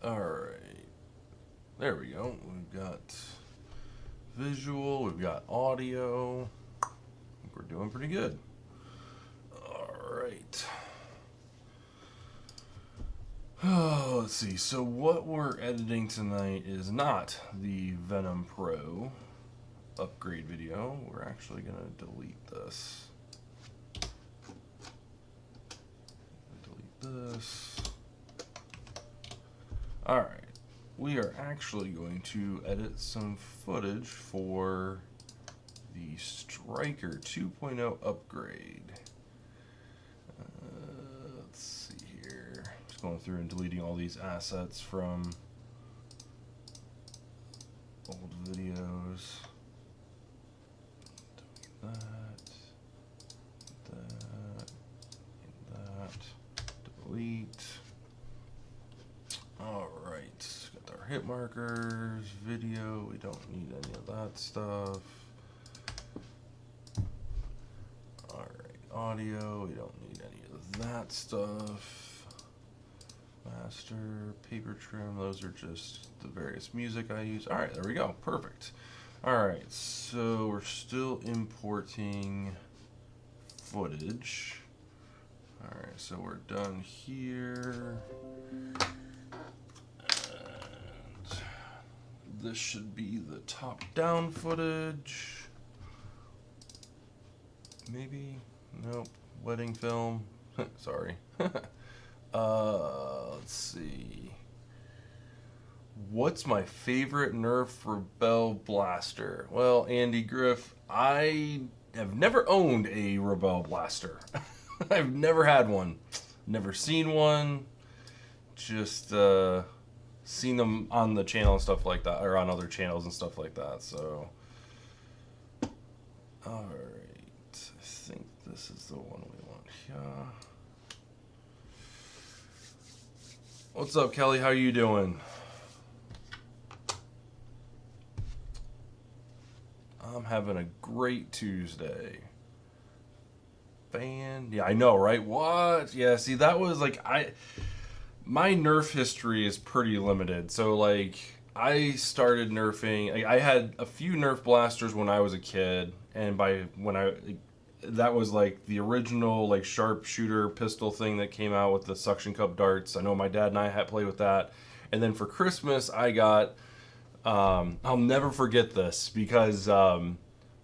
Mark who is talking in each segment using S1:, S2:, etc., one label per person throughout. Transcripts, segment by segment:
S1: Alright. There we go. We've got visual, we've got audio. I think we're doing pretty good. Alright. Oh, let's see. So what we're editing tonight is not the Venom Pro upgrade video. We're actually going to delete this. Delete this. Alright. We are actually going to edit some footage for the Striker 2.0 upgrade. Let's see here. Just going through and deleting all these assets from old videos. Delete. Alright, got our hit markers, video, we don't need any of that stuff. Alright, audio, we don't need any of that stuff. Master, paper trim, those are just the various music I use. Alright, there we go, perfect. Alright, so we're still importing footage. Alright, so we're done here. And this should be the top-down footage. Maybe? Nope. Wedding film. Sorry. Let's see. What's my favorite Nerf Rebel blaster? Well, Andy Griff, I have never owned a Rebel blaster. I've never had one. Never seen one. Just seen them on the channel and stuff like that, or on other channels and stuff like that. So, all right. I think this is the one we want here. What's up, Kelly? How you doing? I'm having a great Tuesday. Yeah, I know, right? What? Yeah, see, that was like, my Nerf history is pretty limited. So, like, I started Nerfing. I had a few Nerf blasters when I was a kid, and that was like the original, like, sharpshooter pistol thing that came out with the suction cup darts. I know my dad and I had played with that. And then for Christmas, I got, I'll never forget this because,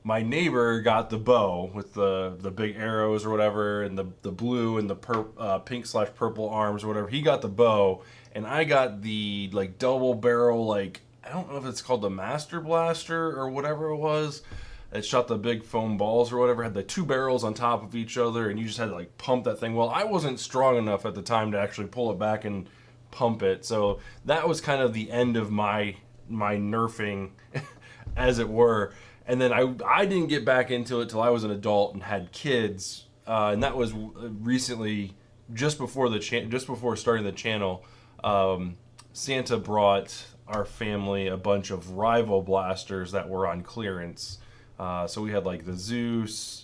S1: my neighbor got the bow with the big arrows or whatever, and the blue and the pink/purple arms or whatever. He got the bow, and I got the like double barrel, like, I don't know if it's called the Master Blaster or whatever it was. It shot the big foam balls or whatever. Had the two barrels on top of each other, and you just had to like pump that thing. Well, I wasn't strong enough at the time to actually pull it back and pump it, so that was kind of the end of my nerfing, as it were. And then I didn't get back into it till I was an adult and had kids, and that was recently, just before starting the channel. Santa brought our family a bunch of rival blasters that were on clearance. So we had like the Zeus,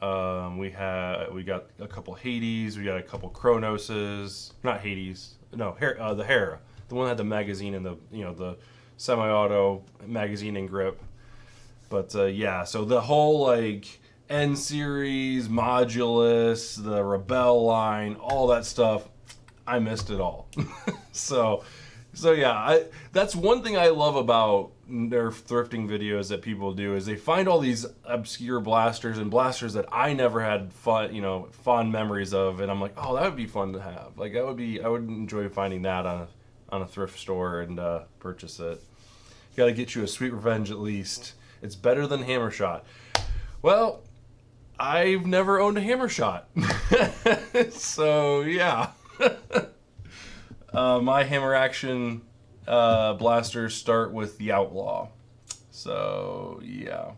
S1: we got a couple Hades, we got a couple Chronoses, not Hades, no, the Hera, the one that had the magazine and the semi-auto magazine and grip. But yeah, so the whole like N series, Modulus, the Rebel line, all that stuff, I missed it all. so yeah, that's one thing I love about Nerf thrifting videos that people do, is they find all these obscure blasters and blasters that I never had fond memories of, and I'm like, oh, that would be fun to have. Like I would enjoy finding that on a thrift store and purchase it. Got to get you a Sweet Revenge at least. It's better than Hammer Shot. Well, I've never owned a Hammer Shot. So, yeah. My Hammer Action blasters start with the Outlaw. So, yeah.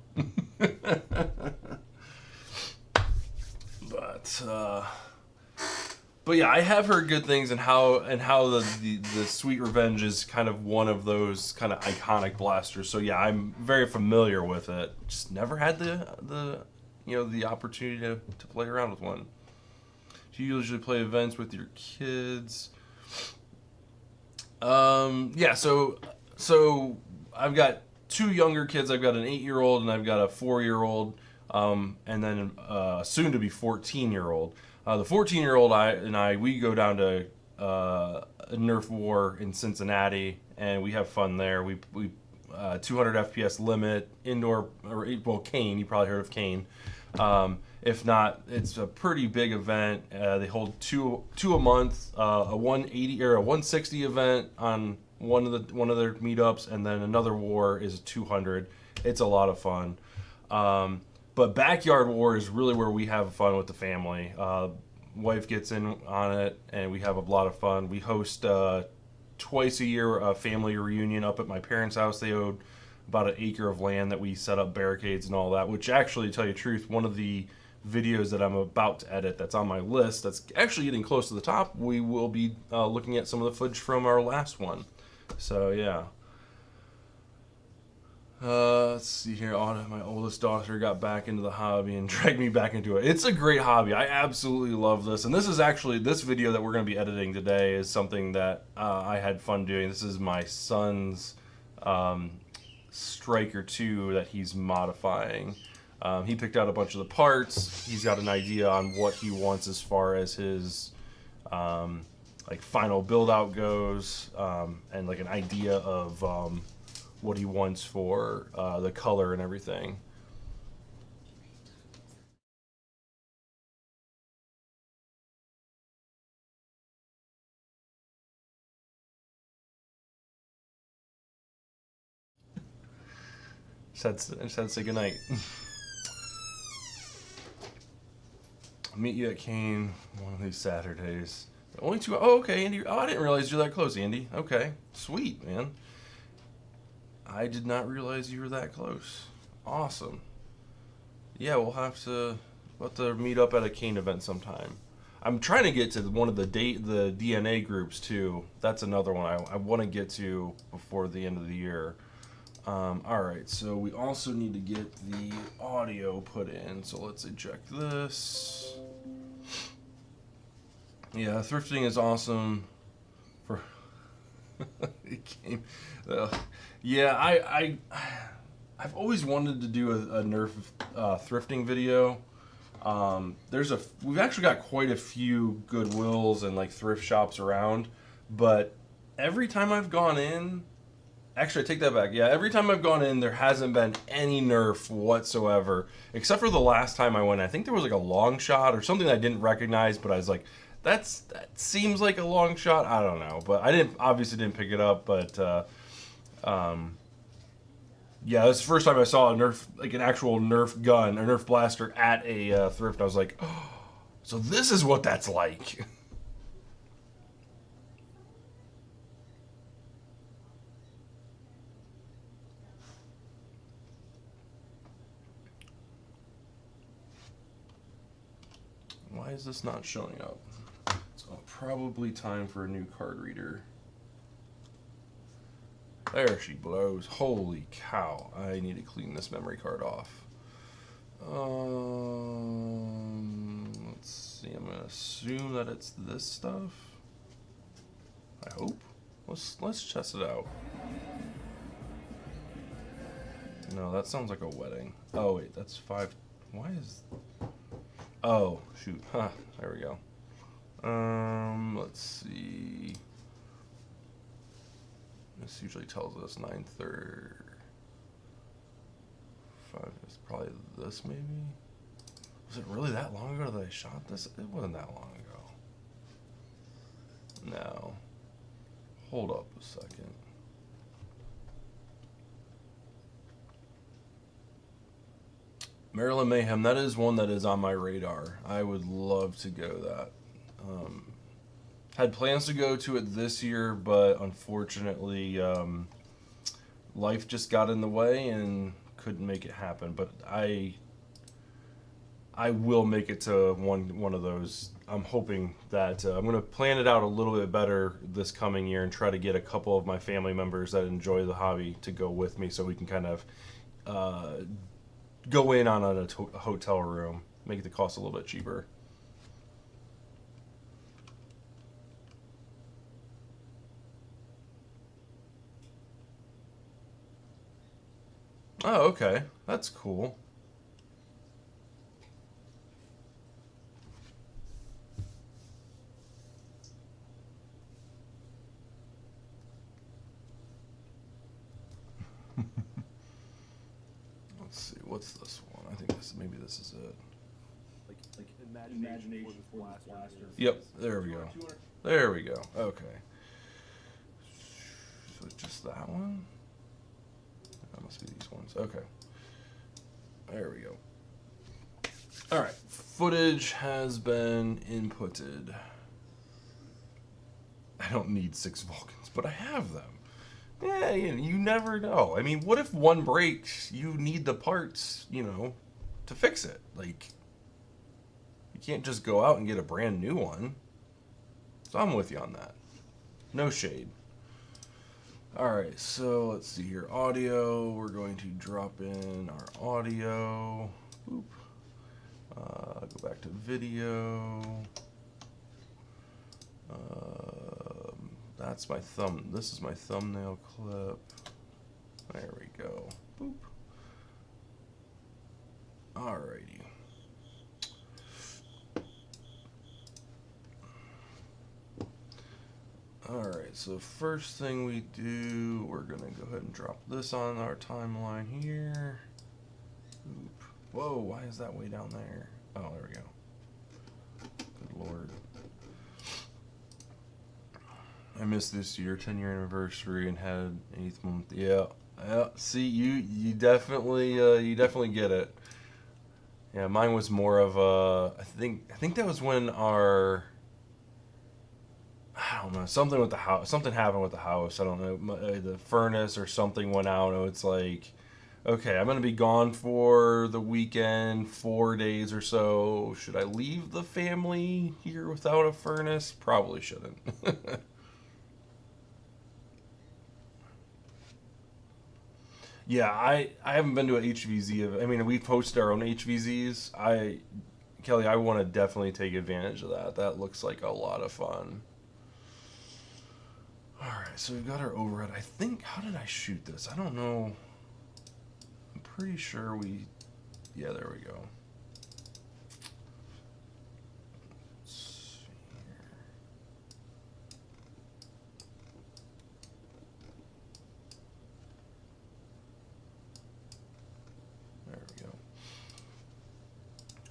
S1: But yeah, I have heard good things, and how the Sweet Revenge is kind of one of those kind of iconic blasters. So yeah, I'm very familiar with it. Just never had the opportunity to play around with one. Do you usually play events with your kids? Yeah, so I've got two younger kids. I've got an 8-year-old and I've got a 4-year-old, and then soon to be 14-year-old. The 14-year-old I we go down to a Nerf war in Cincinnati and we have fun there. We 200 FPS limit indoor, or well, Kane. You probably heard of Kane. If not, it's a pretty big event. They hold two a month, a 180 or a 160 event on one of their meetups, and then another war is a 200. It's a lot of fun. But backyard war is really where we have fun with the family. Wife gets in on it, and we have a lot of fun. We host twice a year a family reunion up at my parents' house. They owed about an acre of land that we set up barricades and all that, which actually, to tell you the truth, one of the videos that I'm about to edit that's on my list that's actually getting close to the top, we will be looking at some of the footage from our last one. So yeah. Let's see here. My oldest daughter got back into the hobby and dragged me back into it. It's a great hobby. I absolutely love this. And this is actually, this video that we're going to be editing today is something that I had fun doing. This is my son's Striker 2 that he's modifying. He picked out a bunch of the parts. He's got an idea on what he wants as far as his like final build out goes, and like an idea of what he wants for the color and everything. Just had to say goodnight. I'll meet you at Kane one of these Saturdays. Only two. Oh, okay, Andy. Oh, I didn't realize you're that close, Andy. Okay, sweet, man. I did not realize you were that close. Awesome. Yeah, we'll have to meet up at a Kane event sometime. I'm trying to get to one of the DNA groups too. That's another one I want to get to before the end of the year. All right, so we also need to get the audio put in. So let's eject this. Yeah, thrifting is awesome. For it came, yeah, I've always wanted to do a Nerf thrifting video. We've actually got quite a few Goodwills and like thrift shops around, but every time I've gone in, actually I take that back. Yeah, every time I've gone in, there hasn't been any Nerf whatsoever, except for the last time I went. I think there was like a long shot or something I didn't recognize, but I was like, that seems like a long shot. I don't know, but I obviously didn't pick it up, but yeah, this is the first time I saw a Nerf, like an actual Nerf gun, a Nerf blaster at a thrift. I was like, oh, so this is what that's like. Why is this not showing up? It's probably time for a new card reader. There she blows. Holy cow. I need to clean this memory card off. Let's see. I'm going to assume that it's this stuff. I hope. Let's test it out. No, that sounds like a wedding. Oh, wait. That's 5. Why is... Oh, shoot. Huh. There we go. Let's see. This usually tells us 9/3. 5 is probably this, maybe? Was it really that long ago that I shot this? It wasn't that long ago. No. Hold up a second. Maryland Mayhem, that is one that is on my radar. I would love to go that. Had plans to go to it this year, but unfortunately, life just got in the way and couldn't make it happen. But I will make it to one of those. I'm hoping that I'm going to plan it out a little bit better this coming year and try to get a couple of my family members that enjoy the hobby to go with me, so we can kind of go in on a hotel room, make the cost a little bit cheaper. Oh, okay. That's cool. Let's see. What's this one? I think maybe this is it.
S2: Like imagination for this blaster.
S1: Yep. There we go. There we go. Okay. So just that one? That must be these ones. Okay. There we go. All right. Footage has been inputted. I don't need 6 Vulcans, but I have them. Yeah, you never know. I mean, what if one breaks? You need the parts, to fix it. Like, you can't just go out and get a brand new one. So I'm with you on that. No shade. Alright, so let's see here. Audio. We're going to drop in our audio. Boop. Go back to video. That's my thumb. This is my thumbnail clip. There we go. Boop. Alrighty. Alright, so first thing we do, we're gonna go ahead and drop this on our timeline here. Oop. Whoa, why is that way down there? Oh, there we go. Good lord. I missed this year, 10-year anniversary, and had 8th month. Yeah. See, you definitely get it. Yeah, mine was more of a. I think that was when our. I don't know, something with the house. Something happened with the house. I don't know. The furnace or something went out. And it's like, okay, I'm gonna be gone for the weekend, 4 days or so. Should I leave the family here without a furnace? Probably shouldn't. Yeah, I haven't been to an HVZ. I mean, we've hosted our own HVZs. Kelly, I want to definitely take advantage of that. That looks like a lot of fun. All right, so we've got our overhead. I think, how did I shoot this? I don't know. I'm pretty sure yeah, there we go.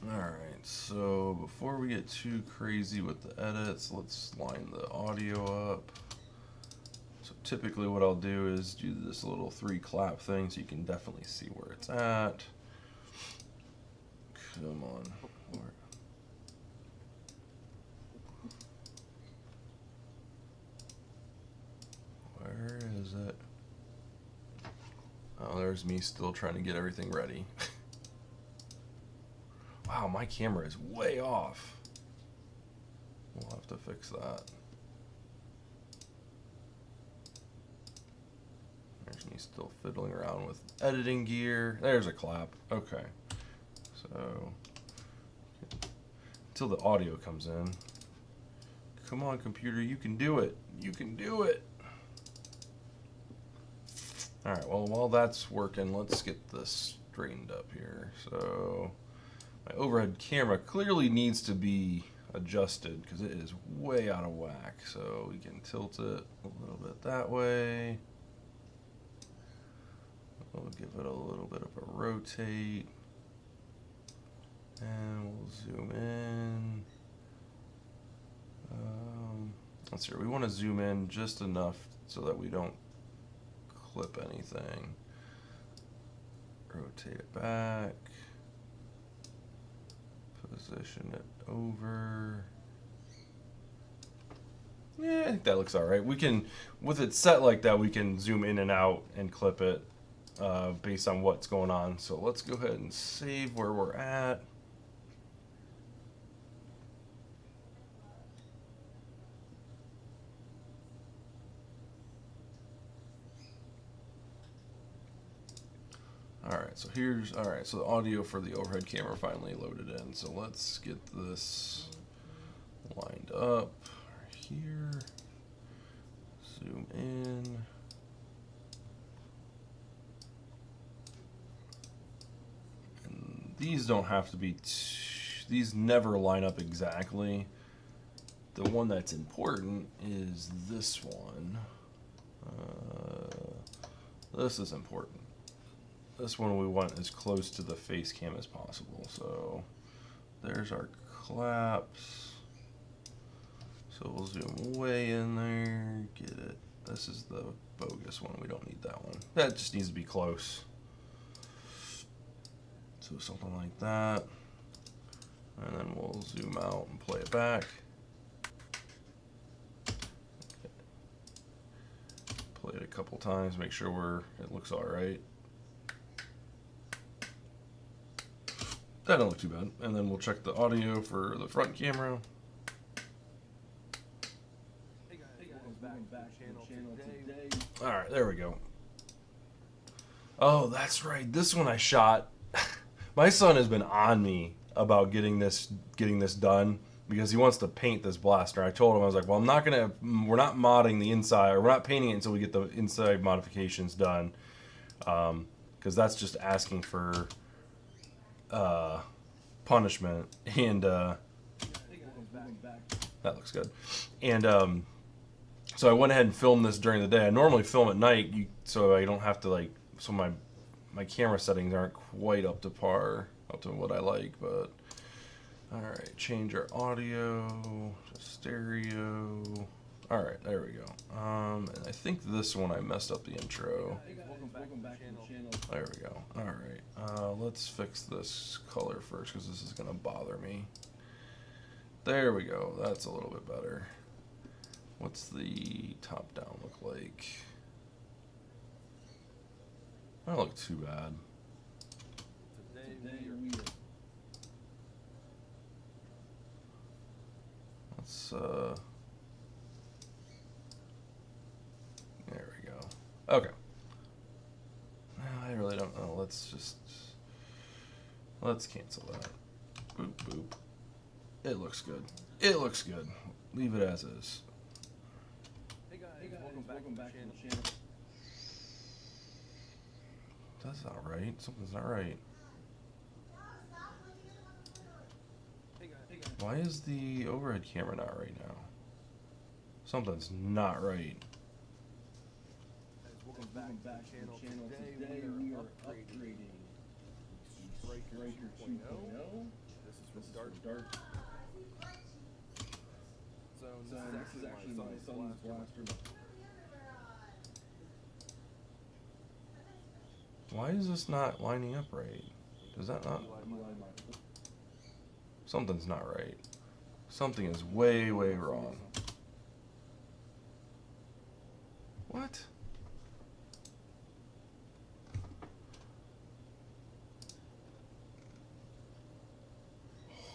S1: Alright, so before we get too crazy with the edits, let's line the audio up. So typically what I'll do is do this little 3 clap thing so you can definitely see where it's at. Come on. Where is it? Oh, there's me still trying to get everything ready. Wow, my camera is way off. We'll have to fix that. There's me still fiddling around with editing gear. There's a clap. Okay. So, until the audio comes in. Come on, computer, you can do it. You can do it. Alright, well, while that's working, let's get this straightened up here. So, my overhead camera clearly needs to be adjusted because it is way out of whack. So we can tilt it a little bit that way. We'll give it a little bit of a rotate. And we'll zoom in. Let's see, we want to zoom in just enough so that we don't clip anything. Rotate it back. Position it over. Yeah, I think that looks all right. We can, with it set like that, we can zoom in and out and clip it based on what's going on. So let's go ahead and save where we're at. Alright, so so the audio for the overhead camera finally loaded in. So let's get this lined up here. Zoom in. these don't have to be, these never line up exactly. The one that's important is this one. This is important. This one we want as close to the face cam as possible. So there's our claps. So we'll zoom way in there, get it. This is the bogus one, we don't need that one. That just needs to be close. So something like that. And then we'll zoom out and play it back. Play it a couple times, make sure it looks all right. That don't look too bad. And then we'll check the audio for the front camera.
S2: Hey guys, welcome back to the channel today.
S1: All right, there we go. Oh, that's right. This one I shot. My son has been on me about getting this done because he wants to paint this blaster. I told him, I was like, well, we're not modding the inside, or we're not painting it until we get the inside modifications done, because that's just asking for punishment. And that looks good. And so I went ahead and filmed this during the day. I normally film at night, so I don't have to so my camera settings aren't quite up to par, up to what I like, but all right, change our audio to stereo. All right, there we go. And I think this one I messed up the intro.
S2: Welcome back to the channel.
S1: There we go. All right, let's fix this color first because this is gonna bother me. There we go. That's a little bit better. What's the top down look like? That don't look too bad.
S2: Today we are
S1: Let's there we go. Okay. I really don't know. Let's cancel that. Boop boop. It looks good. It looks good. Leave it as is.
S2: Hey guys, welcome back to the channel.
S1: That's not right. Something's not right.
S2: Hey guys.
S1: Why is the overhead camera not right now? Something's not right.
S2: Welcome back to the channel. Today we are upgrading Striker 2.0. This is from Dart. So this is actually my son's blaster.
S1: Why is this not lining up right? Does that not? Something's not right. Something is way, way wrong. What?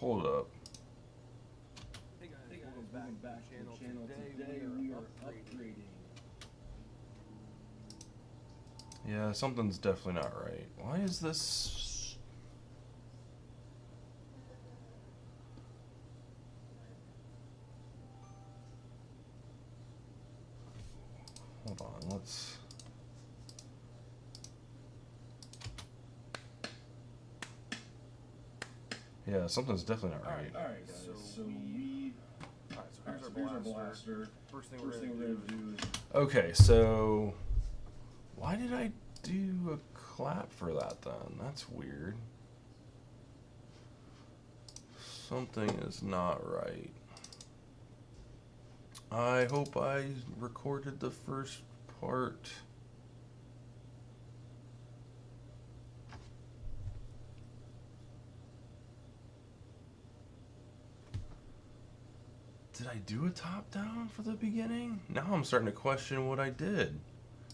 S1: Hold up.
S2: Hey guys, welcome back to the channel. Today we are upgrading.
S1: Yeah, something's definitely not right. Why is this? Hold on, let's. Yeah, something's definitely not right.
S2: All right, guys. So here's our blaster. First thing we're gonna do is
S1: Okay, so why did I do a clap for that then? That's weird. Something is not right. I hope I recorded the first part. Did I do a top down for the beginning? Now I'm starting to question what I did.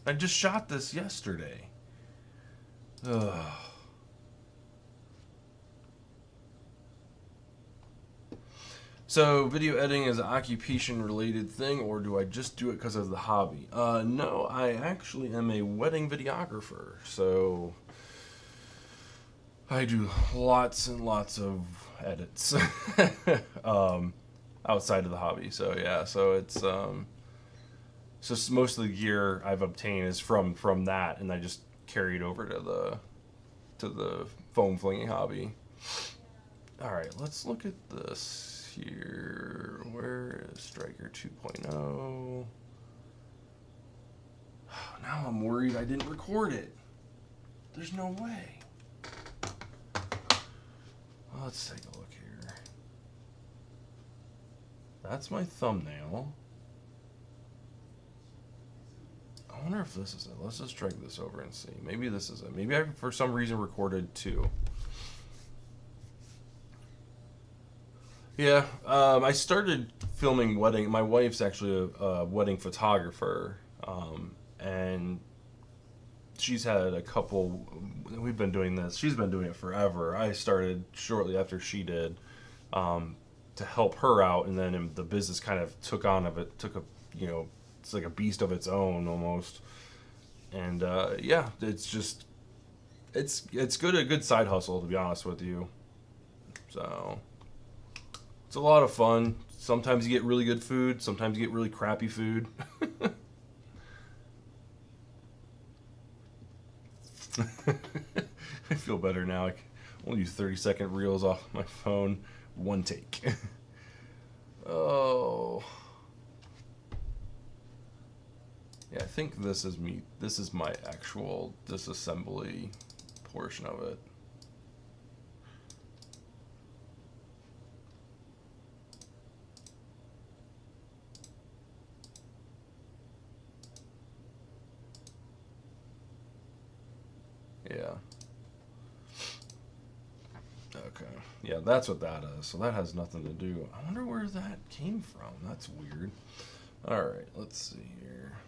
S1: I just shot this yesterday. Ugh. So, video editing is an occupation-related thing, or do I just do it because of the hobby? No, I actually am a wedding videographer, so I do lots and lots of edits outside of the hobby. So yeah, so it's so most of the gear I've obtained is from that, and I just carry it over to the foam flinging hobby. All right, let's look at this here. Where is Striker 2.0? Now I'm worried I didn't record it. There's no way. Let's take a look here. That's my thumbnail. I wonder if this is it. Let's just drag this over and see. Maybe this is it. Maybe I, for some reason, recorded two. Yeah, I started filming wedding. My wife's actually a wedding photographer, and she's had a couple. We've been doing this. She's been doing it forever. I started shortly after she did, to help her out, and then the business kind of took on of it. Took a, you know, it's like a beast of its own almost. And yeah, it's just it's good, a good side hustle, to be honest with you. So it's a lot of fun. Sometimes you get really good food. Sometimes you get really crappy food. I feel better now. I can only use 30-second reels off my phone. One take. Oh. Yeah, I think this is me. This is my actual disassembly portion of it. Yeah. Okay. Yeah, that's what that is. So that has nothing to do. I wonder where that came from. That's weird. All right, let's see here.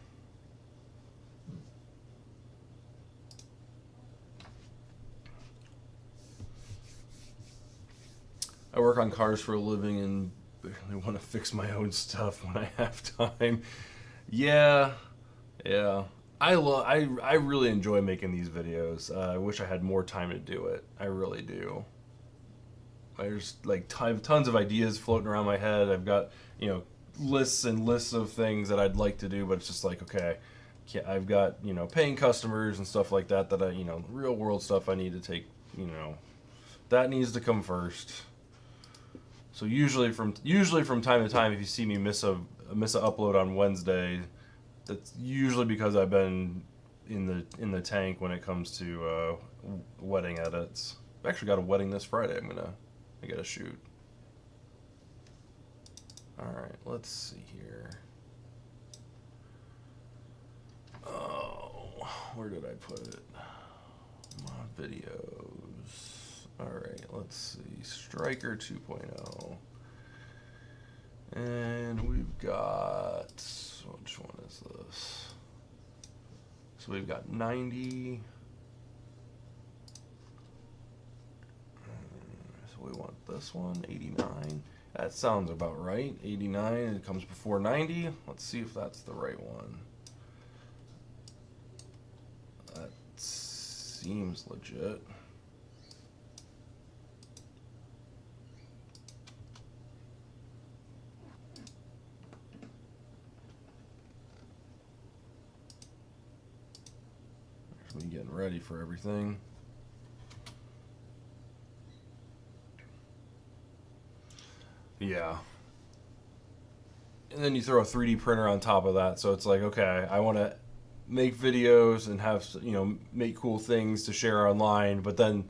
S1: I work on cars for a living and I want to fix my own stuff when I have time. Yeah. Yeah. I really enjoy making these videos. I wish I had more time to do it. I really do. There's like tons of ideas floating around my head. I've got, you know, lists and lists of things that I'd like to do, but it's just like, okay, I've got, you know, paying customers and stuff like that that I, you know, real world stuff I need to take, you know, that needs to come first. So usually from time to time, if you see me miss a upload on Wednesday, that's usually because I've been in the tank when it comes to wedding edits. I've actually got a wedding this Friday. I gotta shoot. All right, let's see here. Oh, where did I put it? My videos. All right, let's see. Striker 2.0. And we've got, which one is this? So we've got 90. So we want this one, 89. That sounds about right. 89, it comes before 90. Let's see if that's the right one. That seems legit. There's me getting ready for everything. Yeah. And then you throw a 3D printer on top of that, so it's like, okay, I want to make videos and have, you know, make cool things to share online, but then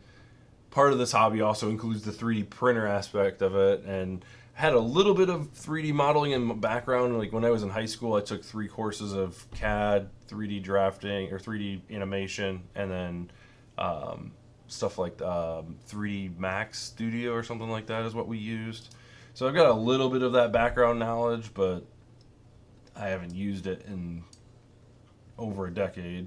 S1: part of this hobby also includes the 3D printer aspect of it, and had a little bit of 3D modeling in my background. Like when I was in high school, I took 3 courses of CAD, 3D drafting, or 3D animation, and then stuff like 3D Max Studio or something like that is what we used. So I've got a little bit of that background knowledge, but I haven't used it in over a decade.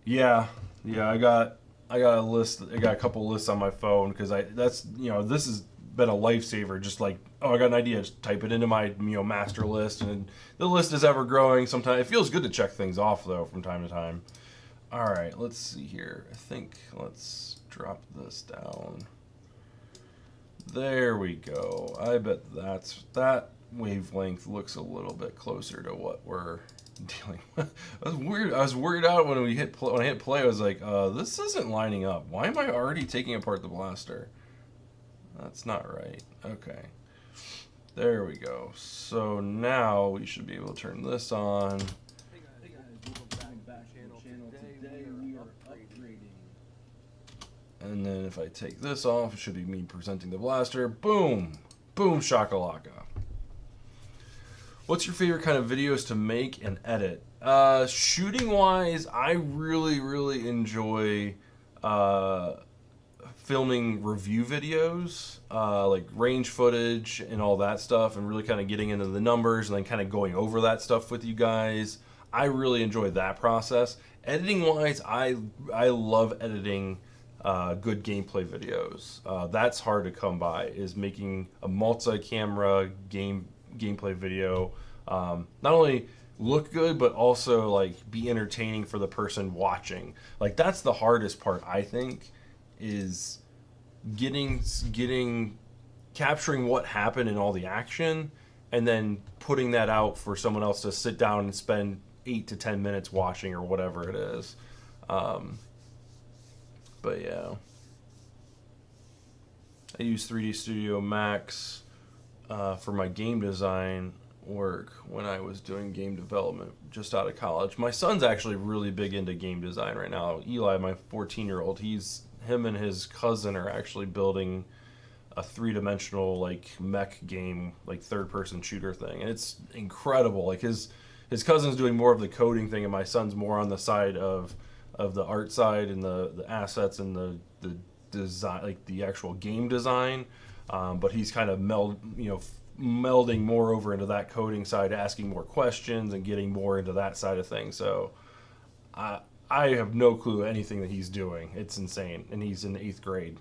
S1: Yeah, I got a list. I got a couple lists on my phone because that's, you know, this has been a lifesaver. Just like, oh, I got an idea, just type it into my, you know, master list, and the list is ever growing. Sometimes it feels good to check things off though from time to time. All right, let's see here. I think let's drop this down. There we go. I bet that wavelength looks a little bit closer to what we're dealing. I was weird. I was weirded out when we hit when I hit play. I was like, this isn't lining up. Why am I already taking apart the blaster? That's not right. Okay. There we go. So now we should be able to turn this on.
S2: Hey guys, welcome back to the channel. Today we are upgrading.
S1: And then if I take this off, it should be me presenting the blaster. Boom! Boom shakalaka. What's your favorite kind of videos to make and edit? Shooting wise, I really enjoy filming review videos, like range footage and all that stuff, and really kind of getting into the numbers and then kind of going over that stuff with you guys. I really enjoy that process. Editing wise, I love editing good gameplay videos. That's hard to come by, is making a multi-camera gameplay video. Not only look good, but also like be entertaining for the person watching. Like that's the hardest part, I think, is capturing what happened in all the action and then putting that out for someone else to sit down and spend 8 to 10 minutes watching or whatever it is. But yeah, I use 3D Studio Max for my game design work when I was doing game development just out of college. My son's actually really big into game design right now. Eli, my 14-year-old, him and his cousin are actually building a 3-dimensional like mech game, like third-person shooter thing, and it's incredible. Like his cousin's doing more of the coding thing, and my son's more on the side of the art side and the assets and the design, like the actual game design. But he's kind of melding more over into that coding side, asking more questions and getting more into that side of things. So I have no clue anything that he's doing. It's insane, and he's in 8th grade.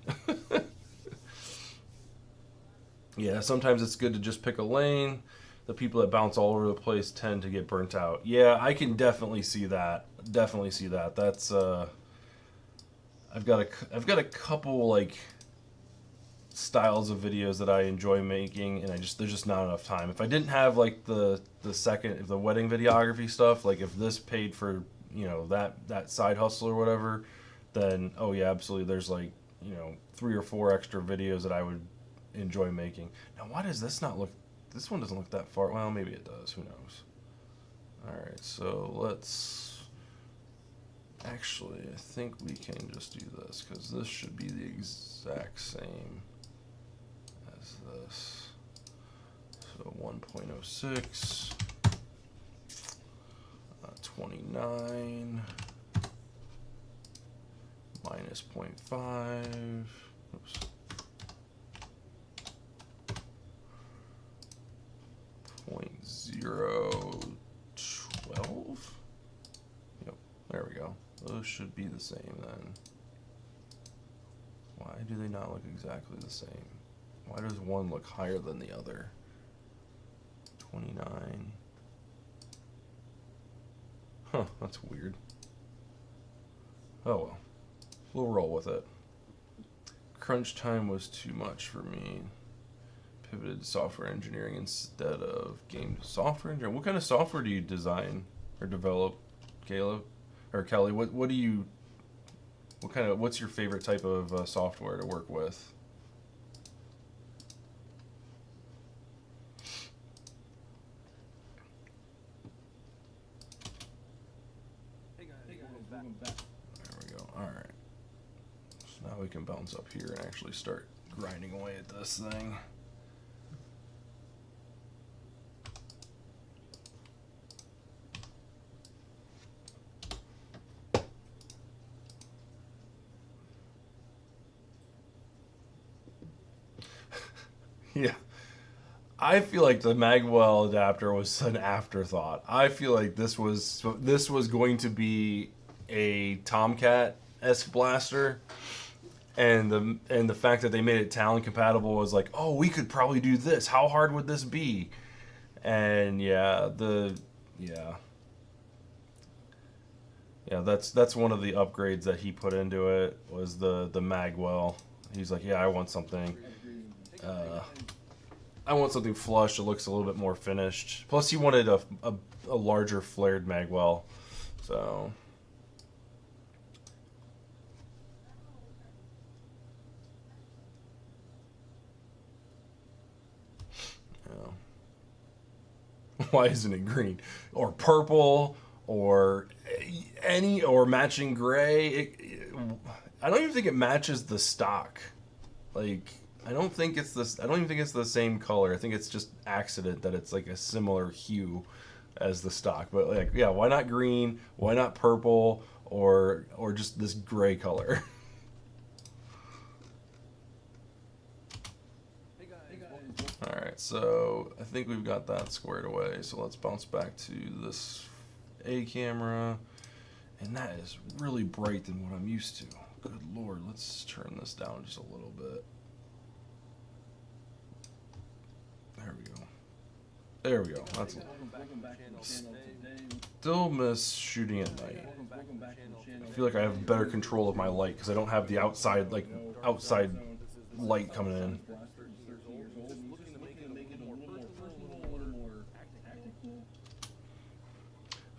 S1: Yeah, sometimes it's good to just pick a lane. The people that bounce all over the place tend to get burnt out. Yeah, I can definitely see that. Definitely see that. That's I've got a couple like styles of videos that I enjoy making, and there's just not enough time. If I didn't have like the wedding videography stuff, like if this paid for, that side hustle or whatever, then oh yeah, absolutely, there's like 3 or 4 extra videos that I would enjoy making. Now why does this not look, this one doesn't look that far, well maybe it does, who knows. Alright, so let's actually, I think we can just do this, because this should be the exact same as this. So 1.06, 29 minus 0.5, oops, 0.012. Yep, there we go. Those should be the same then. Why do they not look exactly the same? Why does one look higher than the other? 29. Huh, that's weird. Oh well. We'll roll with it. Crunch time was too much for me. Pivoted to software engineering instead of game software engineering. What kind of software do you design or develop, Caleb? Or Kelly, what's your favorite type of software to work with?
S2: Hey guys, welcome back.
S1: There we go. All right. So now we can bounce up here and actually start grinding away at this thing. Yeah. I feel like the Magwell adapter was an afterthought. I feel like this was going to be a Tomcat-esque blaster, and the fact that they made it Talon compatible was like, oh, we could probably do this. How hard would this be? And yeah, that's one of the upgrades that he put into it, was the Magwell. He's like, yeah, I want something. I want something flush that looks a little bit more finished. Plus, he wanted a larger flared magwell, so. Why isn't it green or purple or matching gray? I don't even think it matches the stock. Like I don't think it's this. I don't even think it's the same color. I think it's just accident that it's like a similar hue as the stock. But like, yeah, why not green? Why not purple or just this gray color? All right, so I think we've got that squared away. So let's bounce back to this A camera. And that is really bright than what I'm used to. Good Lord, let's turn this down just a little bit. There we go. There we go. That's still miss shooting at night. I feel like I have better control of my light because I don't have the outside light coming in.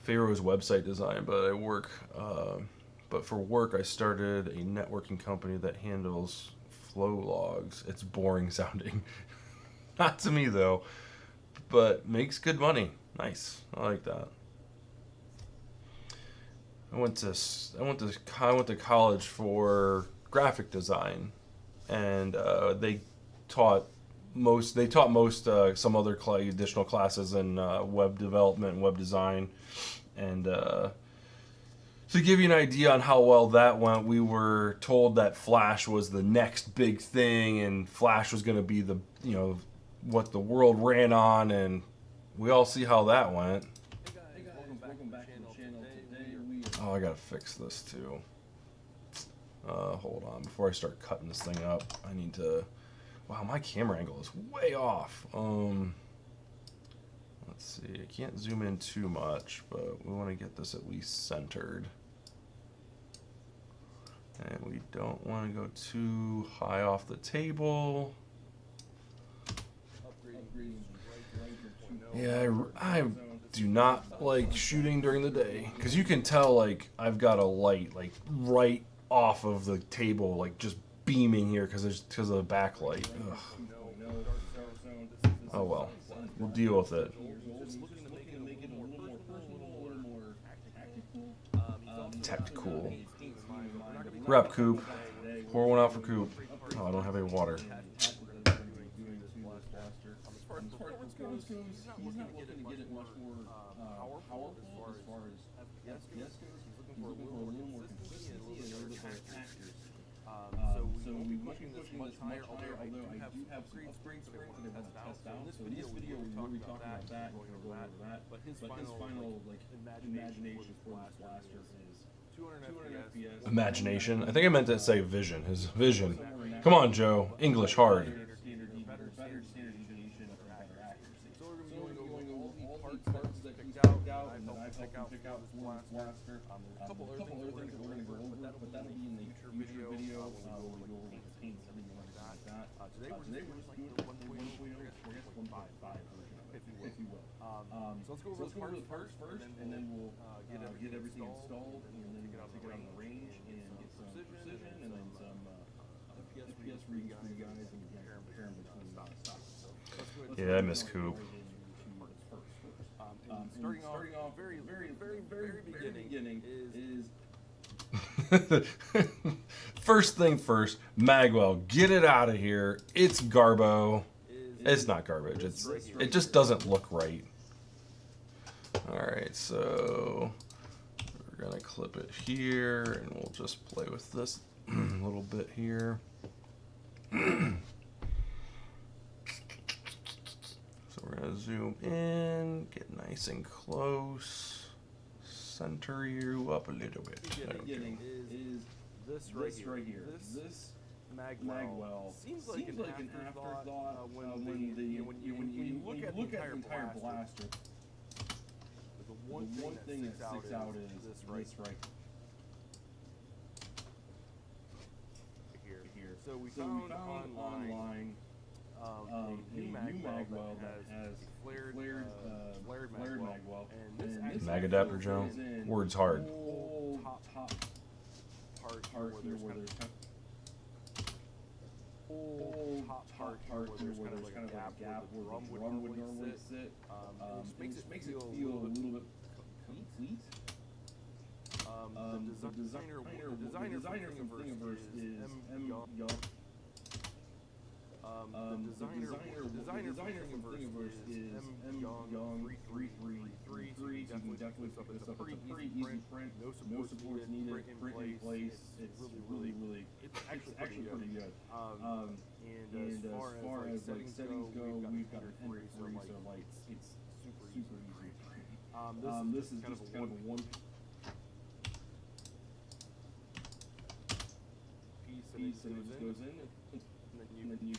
S1: Pharaoh's website design, but but for work I started a networking company that handles flow logs. It's boring sounding. Not to me though, but makes good money. Nice. I like that. I went to college for graphic design, and they taught most some other additional classes in web development and web design. And to give you an idea on how well that went, we were told that Flash was the next big thing, and Flash was going to be the what the world ran on, and we all see how that went. Oh, I gotta fix this too. Hold on, before I start cutting this thing up, I need to. Wow, my camera angle is way off. Let's see, I can't zoom in too much, but we want to get this at least centered. And we don't want to go too high off the table. Yeah, I do not like shooting during the day, because you can tell like I've got a light like right off of the table, like just beaming here because of the backlight. Ugh. Oh well, we'll deal with it. Tactical. Grab Coop. Pour one out for Coop. Oh, I don't have any water. He's not looking to get it much more powerful as far as FPS goes. He's looking for a little more consistency and a little bit more factors. So we're pushing this much higher, although I do have some upgrades that I want to test out. So in this video, we're going to be talking about that, going over that. But his final like imagination for this blaster is 200 FPS. Imagination? I think I meant to say vision. His vision. Come on, Joe. English hard. Better standard deviation or better accuracy. So we're going to be going over all the parts that he picked out and that I've helped him pick out for this blaster. There's a couple other things that we're going to go over, but that'll be in the future video where we go over the paints and everything like that. Today we're just doing the 1.0, I guess 1.5 version of it, if you will. So let's go over the parts first, and then we'll get everything installed, and then take it out on the range and get some precision, and then some FPS readings for you guys, and compare them between stock. Yeah, I miss Coop. Starting off very beginning is first thing first, Magwell, get it out of here. It's Garbo. It's not garbage. It just doesn't look right. All right, so we're gonna clip it here, and we'll just play with this a little bit here. So we're gonna zoom in, get nice and close, center you up a little bit. Beginning is this right here. This Magwell seems like an afterthought when you look at the entire blaster. The one thing that sticks out is this right here. So we found online
S2: a new mag well that has a flared mag well, and this
S1: Mag adapter, Joe? Word's hard.
S2: whole top part here where there's kind of whole top part here where there's kind of like a gap where the drum would normally sit. It makes it feel a little bit complete. The designer from Thingiverse is M. Young. The designer from Thingiverse is M. Young 3333. So you can definitely pick this up. It's a pretty easy print. No supports needed. Print in place. It's really. It's actually pretty good. And as far as like settings go, we've got 10 for free, so like it's super easy to print. This is just kind of a one piece and it just goes in, and then you.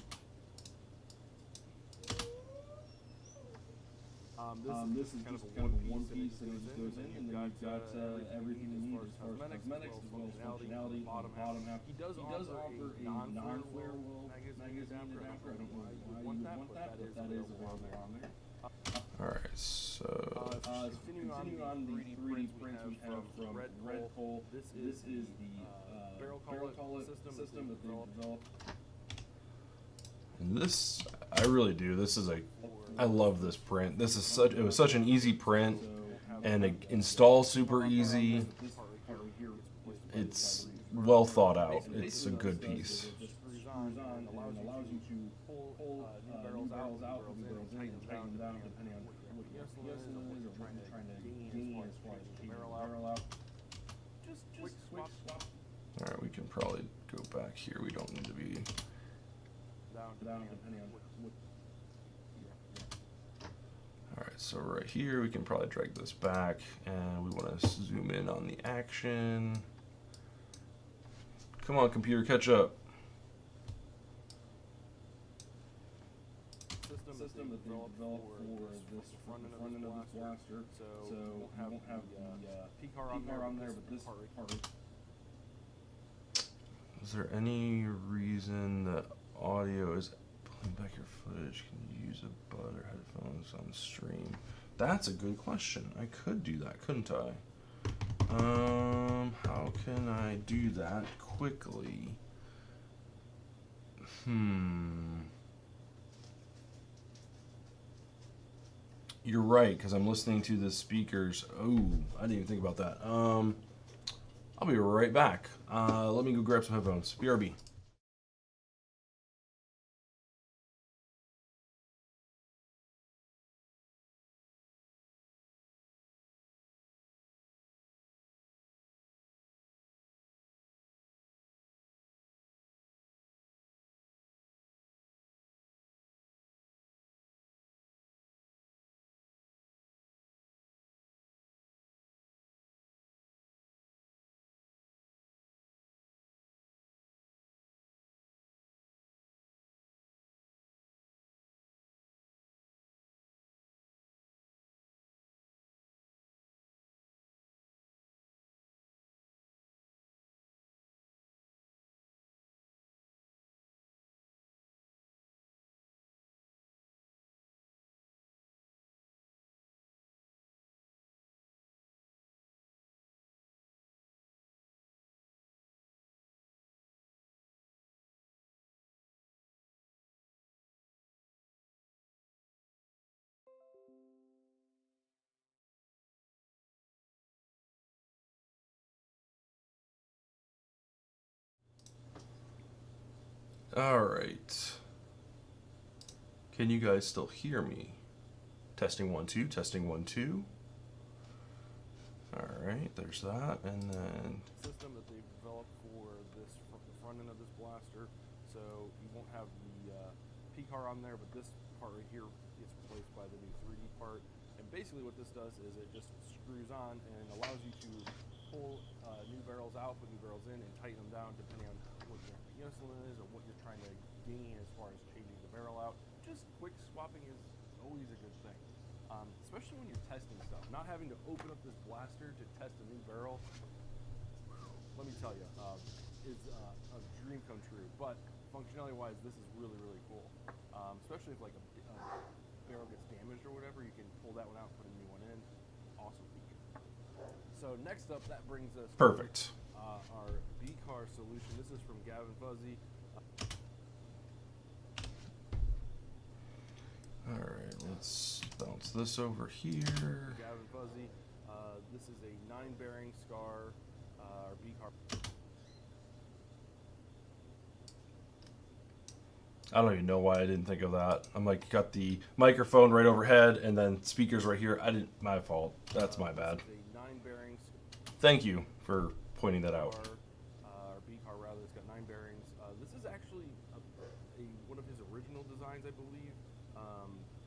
S2: This is kind of a one piece and it just goes in, and then you've got everything you need as far as cosmetics as well as functionality. The bottom half. He does offer a non-flare magazine adapter. I don't know why you would want that, but that is available on there.
S1: Alright, so
S2: Continuing on the 3D prints we have from Red Pole. This is the barrel collet system that they developed.
S1: and this, I really do. This is I love this print. This is it was such an easy print, and it installs super easy. It's well thought out. It's a good piece.
S2: Allows you to pull new barrels out, new barrels in, and tighten them down depending on what your guessing is or what you're trying to gain as far as changing the barrel out. Just quick swap.
S1: Alright, we can probably go back here. We don't need to be.
S2: Down depending on what.
S1: Alright, so right here we can probably drag this back, and we want to zoom in on the action. Come on, computer, catch up.
S2: System that they developed for this front end of this blaster. So you won't have the P-car on there, but this part.
S1: Is there any reason that audio is pulling back your footage? Can you use a bud or headphones on stream? That's a good question. I could do that, couldn't I? How can I do that quickly? You're right, because I'm listening to the speakers. Oh, I didn't even think about that. I'll be right back. Let me go grab some headphones. BRB. All right. Can you guys still hear me? Testing 1 2, testing 1 2. All right, there's that, and then
S2: System that they've developed for the front end of this blaster, so you won't have the P-car on there, but this part right here gets replaced by the new 3D part. And basically what this does is it just screws on and allows you to pull new barrels out, put new barrels in, and tighten them down depending on what your insulin is or what you're trying to gain as far as changing the barrel out. Just quick swapping is always a good thing. Especially when you're testing stuff. Not having to open up this blaster to test a new barrel, let me tell you, is a dream come true. But functionality-wise, this is really, really cool. Especially if like a barrel gets damaged or whatever, you can pull that one out, put a new one in. Awesome feature. So next up, that brings us
S1: Perfect.
S2: to our B-car solution. This is from Gavin Fuzzy.
S1: All right, let's bounce this over here.
S2: Gavin Fuzzy. This is a 9-bearing Scar or B-car.
S1: I don't even know why I didn't think of that. I'm like, got the microphone right overhead and then speakers right here. I didn't. My fault. That's my bad.
S2: This is a 9-bearing
S1: Thank you for pointing that out.
S2: or B-car rather. It's got 9 bearings. This is actually one of his original designs, I believe.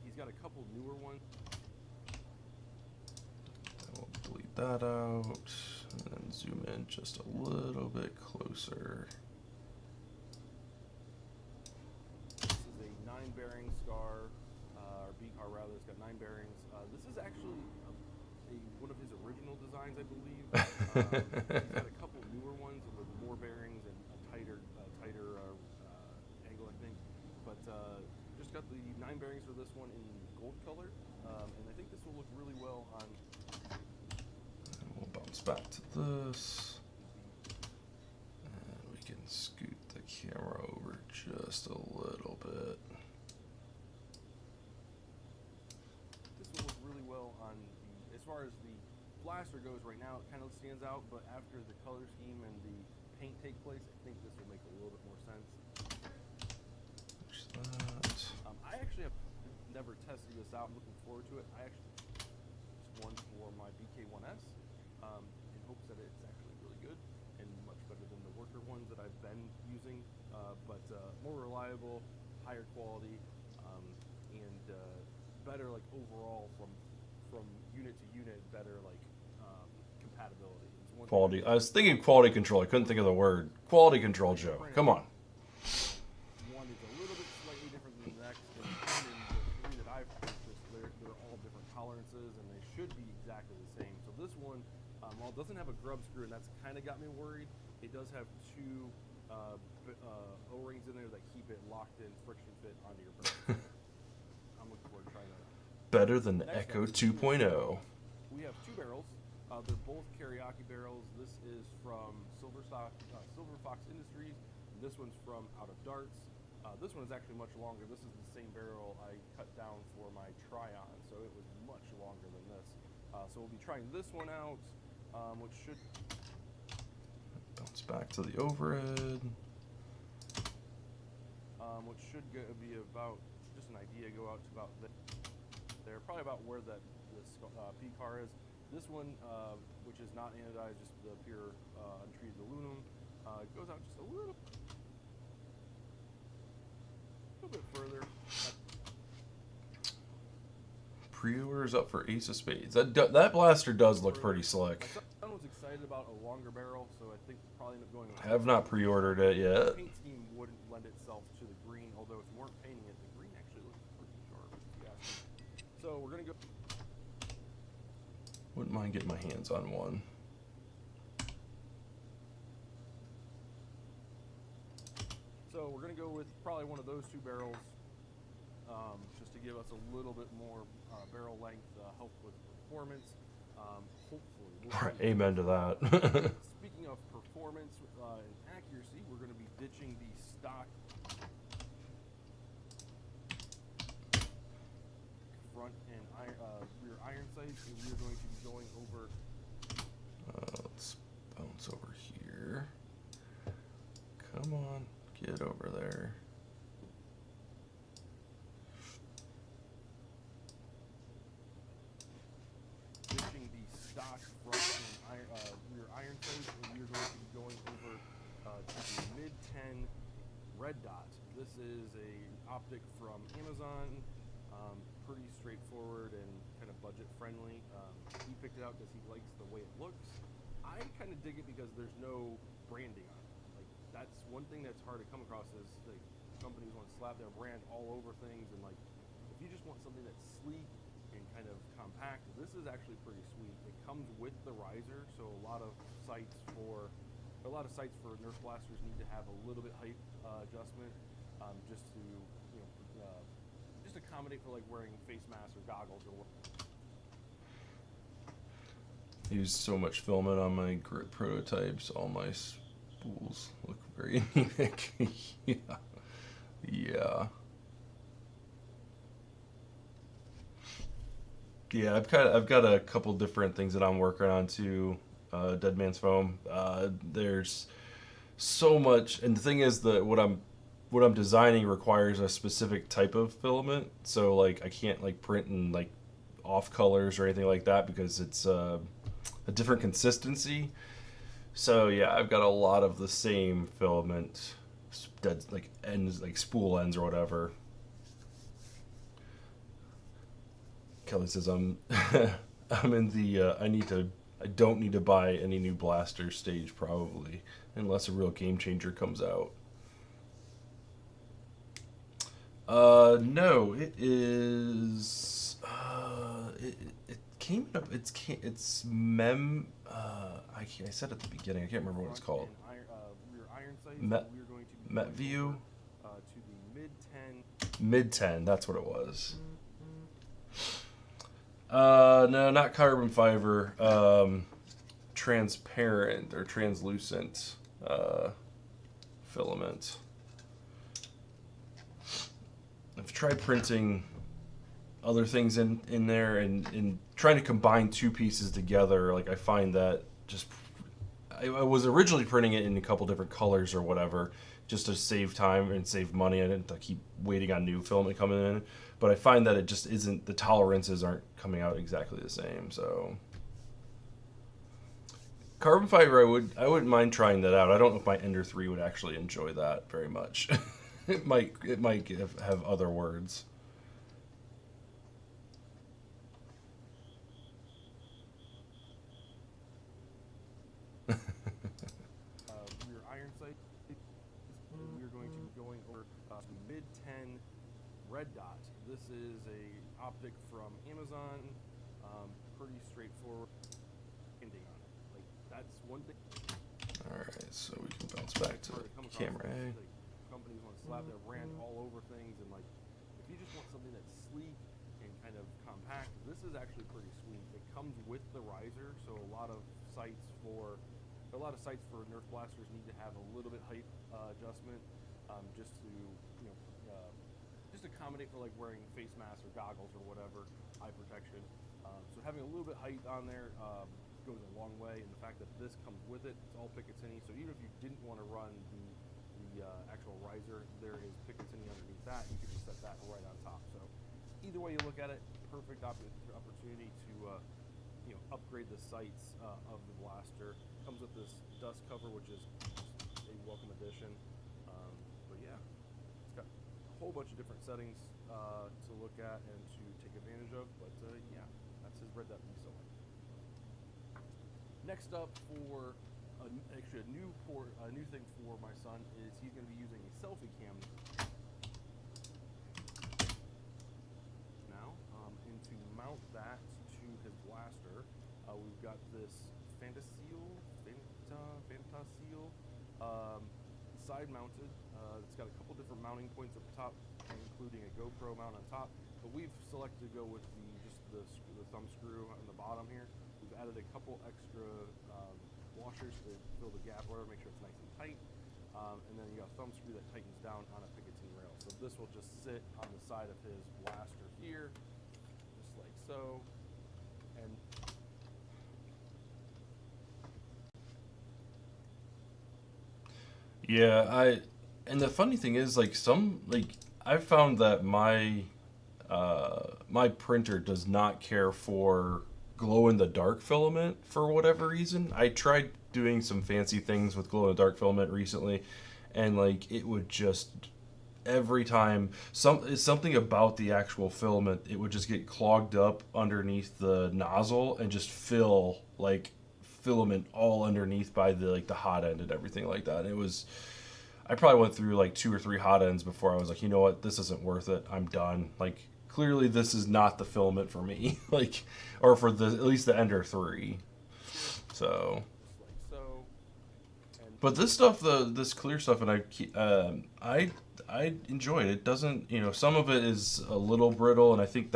S2: He's got a couple newer ones.
S1: I will delete that out and then zoom in just a little bit closer.
S2: This is a 9-bearing Scar or B-car rather. It's got 9 bearings. This is actually one of his original designs, I believe. He's got a couple newer ones with more bearings and a tighter angle, I think. But just got the 9 bearings for this one in gold color, and I think this will look really well on.
S1: And we'll bounce back to this, and we can scoot the camera over just a little bit.
S2: This will look really well on as far as the blaster goes right now. It kind of stands out, but after the color scheme and the paint take place, I think this will make a little bit more sense.
S1: Push that.
S2: I actually have never tested this out. I'm looking forward to it. I actually just one for my BK1S in hopes that it's actually really good and much better than the worker ones that I've been using, but more reliable, higher quality, and better like overall from unit to unit, better like compatibility.
S1: Quality. I was thinking quality control. I couldn't think of the word. Quality control, Joe. Come on.
S2: One is a little bit slightly different than the next, and the 3 that I've purchased, they're all different tolerances, and they should be exactly the same. So this one, while it doesn't have a grub screw, and that's kind of got me worried, it does have 2 O-rings in there that keep it locked in, friction fit onto your barrel. I'm looking forward to trying that out.
S1: Better than the
S2: Next
S1: Echo
S2: up,
S1: 2.0.
S2: we have 2 barrels. They're both karaoke barrels. This is from Silver Fox Industries. And this one's from Out of Darts. This one is actually much longer. This is the same barrel I cut down for my Tryon, so it was much longer than this. So we'll be trying this one out, which should
S1: Bounce back to the overhead.
S2: be about, just an idea, go out to about there, probably about where this P-car is. This one, which is not anodized, just the pure untreated aluminum, goes out just a little bit further.
S1: Pre-orders up for Ace of Spades. That blaster does look pretty slick.
S2: My son was excited about a longer barrel, so I think we'll probably end up going with
S1: I have not pre-ordered it
S2: The
S1: yet.
S2: paint scheme wouldn't lend itself to the green, although if you weren't painting it, the green actually looks pretty sharp, if you ask me. So we're gonna go.
S1: Wouldn't mind getting my hands on one.
S2: So we're gonna go with probably one of those 2 barrels, just to give us a little bit more barrel length, help with performance. Hopefully.
S1: Right, amen to that.
S2: Speaking of performance and accuracy, we're going to be ditching the stock front and rear iron sights, and we're going to be going over.
S1: Let's bounce over here. Come on, get over there.
S2: Ditching the stock front and rear iron sights, and we're going to be going over to the mid-10 red dot. This is a optic from Amazon, pretty straightforward and kind of budget friendly. He picked it out because he likes the way it looks. I kind of dig it because there's no branding on it. Like, that's one thing that's hard to come across is like companies want to slap their brand all over things, and like if you just want something that's sleek and kind of compact, this is actually pretty sweet. It comes with the riser, so a lot of sites for a lot of sights for Nerf blasters need to have a little bit height adjustment, just to just accommodate for like wearing face masks or goggles or what.
S1: Used so much filament on my grip prototypes. All my spools look very anemic. Yeah. Yeah. Yeah, I've got a couple different things that I'm working on too. Dead Man's Foam. There's so much, and the thing is that what I'm designing requires a specific type of filament. So like I can't like print in like off colors or anything like that because it's a different consistency. So yeah, I've got a lot of the same filament, dead like ends, like spool ends or whatever. Kelly says I'm I'm in the I don't need to buy any new blaster stage probably unless a real game changer comes out. No, it is. It came up. It's mem. I said at the beginning. I can't remember what it's called.
S2: Rear iron sights.
S1: Met
S2: We're going to be
S1: Metview.
S2: to the mid 10.
S1: Mid 10. That's what it was. No, not carbon fiber. Transparent or translucent filament. I've tried printing other things in there and trying to combine two pieces together. Like I find that just I was originally printing it in a couple different colors or whatever, just to save time and save money. I didn't keep waiting on new filament coming in, but I find that it just isn't, the tolerances aren't coming out exactly the same. So carbon fiber, I wouldn't mind trying that out. I don't know if my Ender 3 would actually enjoy that very much. It might have other words.
S2: Rear iron sight. We're going to be going over the mid 10 red dot. This is a optic from Amazon. Pretty straightforward. Ending on it. Like that's one thing.
S1: All right, so we can bounce back to camera A.
S2: Like, companies want to slap their brand all over things, and like if you just want something that's sleek and kind of compact, this is actually pretty sweet. It comes with the riser, so a lot of sights for Nerf blasters need to have a little bit height adjustment, just to just accommodate for like wearing face masks or goggles or whatever, eye protection. So having a little bit height on there goes a long way, and the fact that this comes with it, it's all Picatinny. So even if you didn't want to run the actual riser, there is Picatinny underneath that. You can just set that right on top. So either way you look at it, perfect opportunity to upgrade the sights of the blaster. Comes with this dust cover, which is a welcome addition. But yeah, it's got a whole bunch of different settings to look at and to take advantage of. But yeah, that's his red dot V-Solar. Next up, for actually a new thing for my son is he's going to be using a selfie cam now, and to mount that to his blaster, we've got this Fantaseal side mounted. It's got a couple different mounting points up top, including a GoPro mount on top. But we've selected to go with the thumb screw on the bottom here. We've added a couple extra washers to fill the gap, whatever, make sure it's nice and tight. And then you got a thumb screw that tightens down on a Picatinny rail. So this will just sit on the side of his blaster here, just like so. And
S1: Yeah, and the funny thing is, like I've found that my printer does not care for glow in the dark filament for whatever reason. I tried doing some fancy things with glow in the dark filament recently, and like it would just every time something about the actual filament, it would just get clogged up underneath the nozzle and just fill like filament all underneath by the hot end and everything like that. And it was, I probably went through like 2 or 3 hot ends before I was like, you know what, this isn't worth it. I'm done. Like clearly this is not the filament for me. Like, or for at least the Ender 3. So
S2: just like so. And
S1: But this stuff, this clear stuff, and I enjoy it. It doesn't, some of it is a little brittle, and I think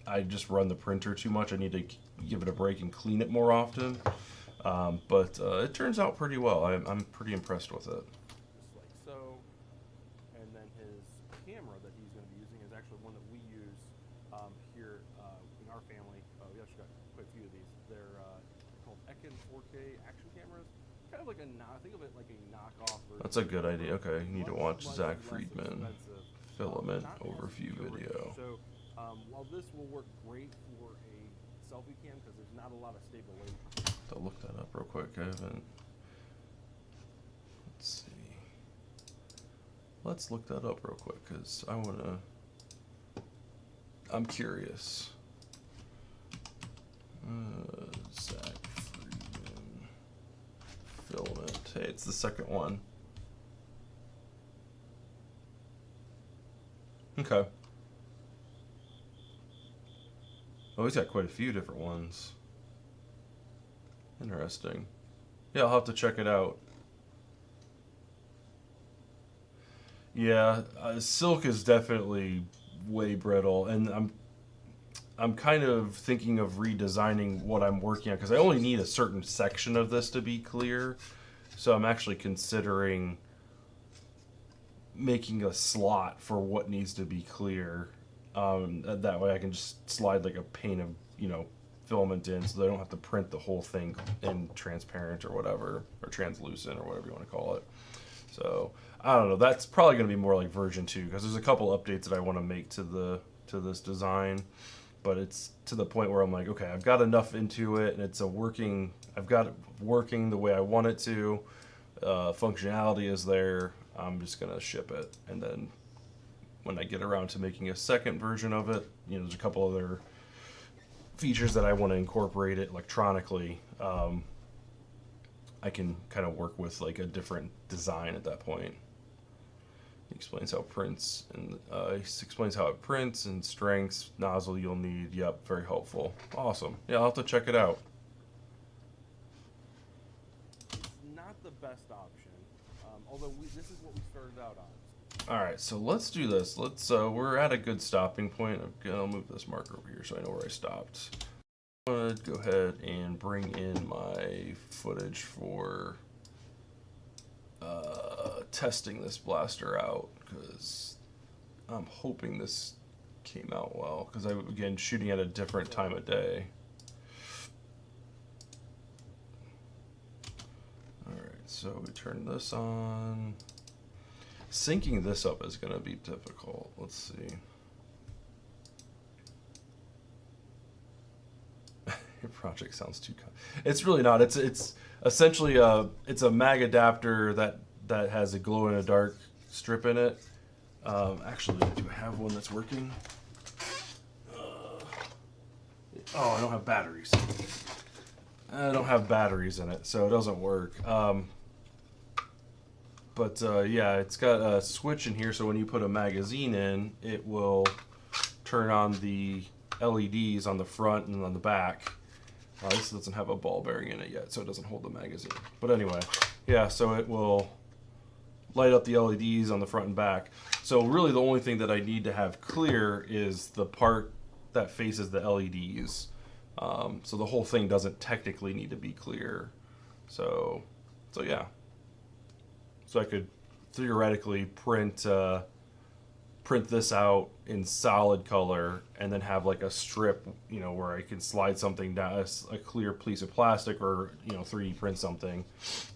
S1: I just run the printer too much. I need to give it a break and clean it more often. But it turns out pretty well. I'm pretty impressed with it.
S2: Just like so. And then his camera that he's going to be using is actually one that we use here in our family. We actually got quite a few of these. They're called Ekin 4K action cameras. Kind of like think of it like a knockoff version.
S1: That's a good idea. Okay, you need to watch Zach
S2: less
S1: Friedman
S2: expensive.
S1: filament
S2: Not as
S1: overview
S2: good.
S1: video.
S2: So while this will work great for a selfie cam because there's not a lot of stabilization.
S1: I'll look that up real quick. I haven't. Let's see. Let's look that up real quick because I'm curious. Zach Friedman filament. Hey, it's the second one. Okay. Oh, he's got quite a few different ones. Interesting. Yeah, I'll have to check it out. Yeah, silk is definitely way brittle, and I'm kind of thinking of redesigning what I'm working on because I only need a certain section of this to be clear. So I'm actually considering making a slot for what needs to be clear. That way I can just slide like a pane of, filament in so they don't have to print the whole thing in transparent or whatever, or translucent or whatever you want to call it. So I don't know. That's probably going to be more like version 2 because there's a couple updates that I want to make to this design, but it's to the point where I'm like, okay, I've got enough into it and I've got it working the way I want it to. Functionality is there. I'm just going to ship it, and then when I get around to making a second version of it, there's a couple other features that I want to incorporate it electronically. I can kind of work with like a different design at that point. He explains how it prints and strengths, nozzle you'll need. Yep, very helpful. Awesome. Yeah, I'll have to check it out.
S2: Not the best option, although this is what we started out on.
S1: All right, so let's do this. We're at a good stopping point. I'll move this marker over here so I know where I stopped. I'm gonna go ahead and bring in my footage for testing this blaster out because I'm hoping this came out well because I'm again shooting at a different time of day. All right, so we turn this on. Syncing this up is going to be difficult. Let's see. Your project sounds too. It's really not. It's essentially it's a mag adapter that has a glow in the dark strip in it. Actually, do I have one that's working? Oh, I don't have batteries. I don't have batteries in it, so it doesn't work. But yeah, it's got a switch in here, so when you put a magazine in, it will turn on the LEDs on the front and on the back. This doesn't have a ball bearing in it yet, so it doesn't hold the magazine. But anyway, yeah, so it will light up the LEDs on the front and back. So really the only thing that I need to have clear is the part that faces the LEDs. So the whole thing doesn't technically need to be clear. So yeah. So I could theoretically print this out in solid color and then have like a strip, where I can slide something down, a clear piece of plastic, or 3D print something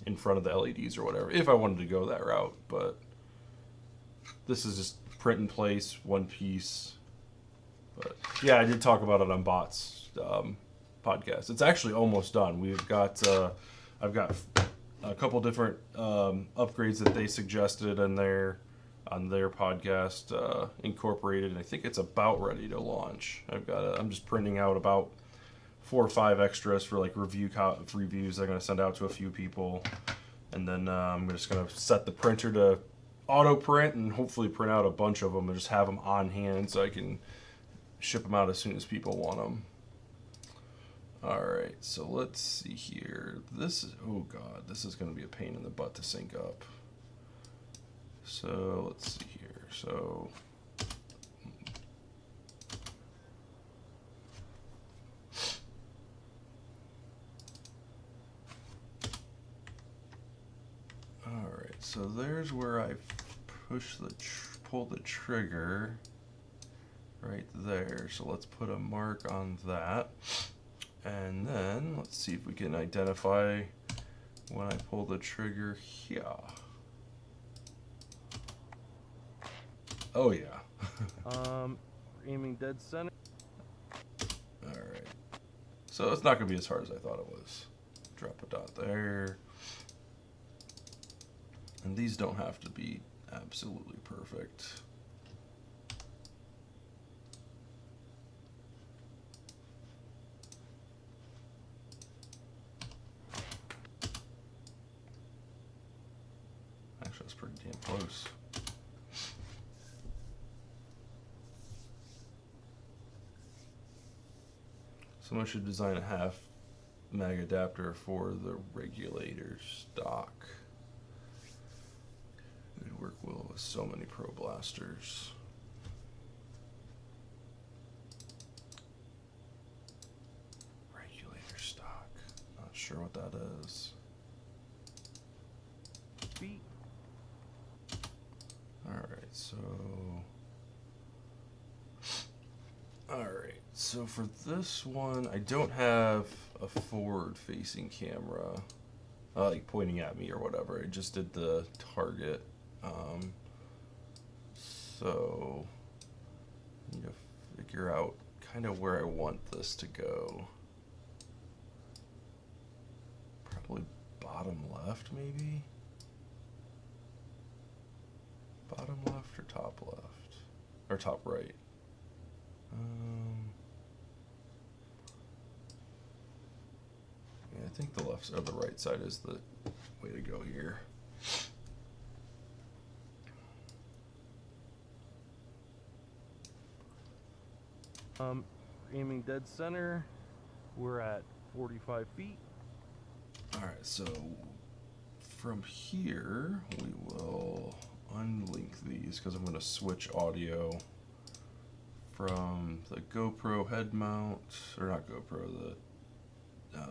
S1: in front of the LEDs or whatever, if I wanted to go that route. But this is just print in place, one piece. But yeah, I did talk about it on Bot's podcast. It's actually almost done. I've got a couple different upgrades that they suggested on their podcast, incorporated, and I think it's about ready to launch. I'm just printing out about 4 or 5 extras for like reviews I'm going to send out to a few people, and then I'm just going to set the printer to auto print and hopefully print out a bunch of them and just have them on hand so I can ship them out as soon as people want them. Alright, so let's see here. This is, oh god, this is going to be a pain in the butt to sync up. So let's see here. So alright, so there's where I pull the trigger right there. So let's put a mark on that. And then let's see if we can identify when I pull the trigger here. Oh yeah.
S2: Aiming dead center.
S1: Alright. So it's not going to be as hard as I thought it was. Drop a dot there. And these don't have to be absolutely perfect. Actually, that's pretty damn close. Someone should design a half mag adapter for the regulator stock. It would work well with so many Pro Blasters. Regulator stock. Not sure what that is.
S2: Feet.
S1: Alright, so... Alright, so for this one, I don't have a forward-facing camera, like pointing at me or whatever. I just did the target. So, I need to figure out kind of where I want this to go. Probably bottom left, maybe? Bottom left or top left? Or top right? Yeah, I think the left or the right side is the way to go here.
S2: Aiming dead center. We're at 45 feet.
S1: Alright, so from here we will unlink these because I'm going to switch audio from the GoPro head mount, or not GoPro, the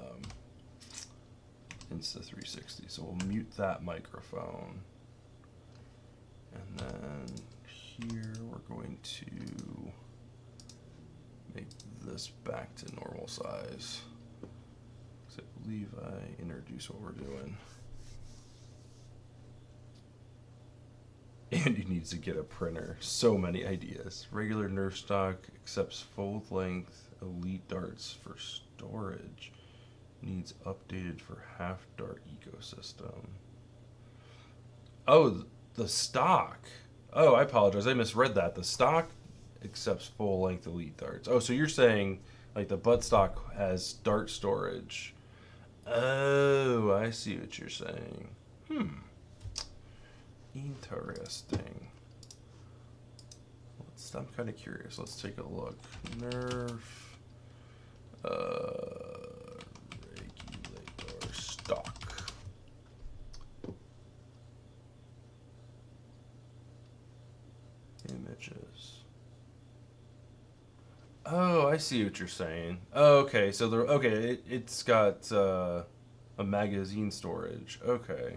S1: Insta360. So we'll mute that microphone. And then here we're going to make this back to normal size. So I believe I introduce what we're doing. Andy needs to get a printer. So many ideas. Regular Nerf stock accepts full length elite darts for storage. Needs updated for half dart ecosystem. Oh, the stock. Oh, I apologize. I misread that. The stock accepts full length elite darts. Oh, so you're saying like the butt stock has dart storage. Oh, I see what you're saying. Interesting. I'm kind of curious. Let's take a look. Nerf regulator stock. Images. Oh, I see what you're saying. Oh, okay, so it's got a magazine storage. Okay.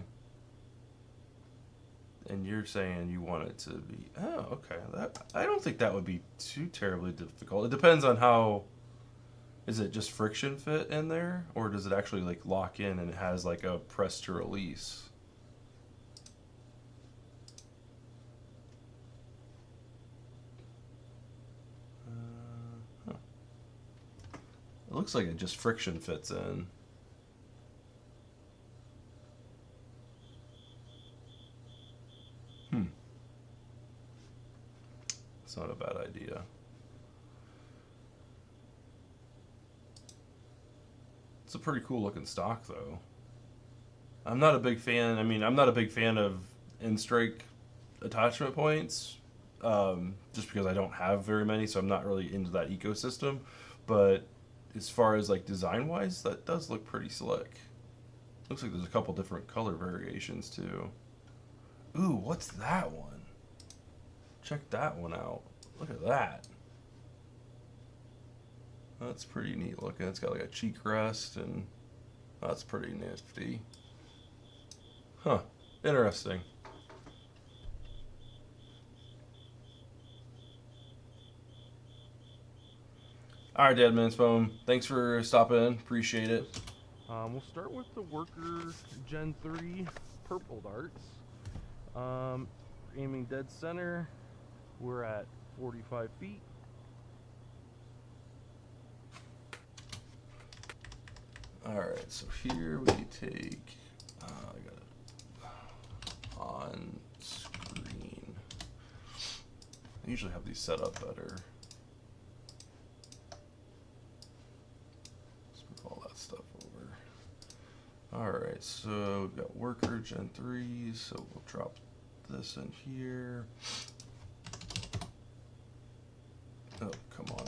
S1: And you're saying you want it to be... Oh, okay. I don't think that would be too terribly difficult. It depends on how... Is it just friction fit in there? Or does it actually like lock in and it has like a press to release? Huh. It looks like it just friction fits in. It's not a bad idea. It's a pretty cool looking stock though. I'm not a big fan, I'm not a big fan of in-strike attachment points, just because I don't have very many, so I'm not really into that ecosystem, but as far as like design wise, that does look pretty slick. Looks like there's a couple different color variations too. Ooh, what's that one? Check that one out. Look at that. That's pretty neat looking. It's got like a cheek rest, and that's pretty nifty. Huh. Interesting. All right, Deadman's Phone. Thanks for stopping in. Appreciate it.
S2: We'll start with the Worker Gen 3 purple darts. Aiming dead center, we're at 45 feet.
S1: All right, so here we take. I got it on screen. I usually have these set up better. All that stuff over. All right, so we've got Worker Gen 3, so we'll drop this in here. Oh, come on.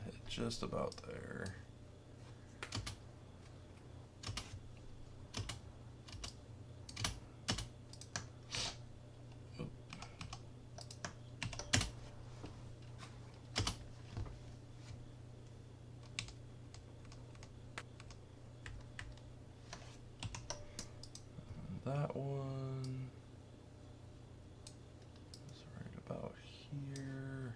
S1: Hit just about there. That one is right about here.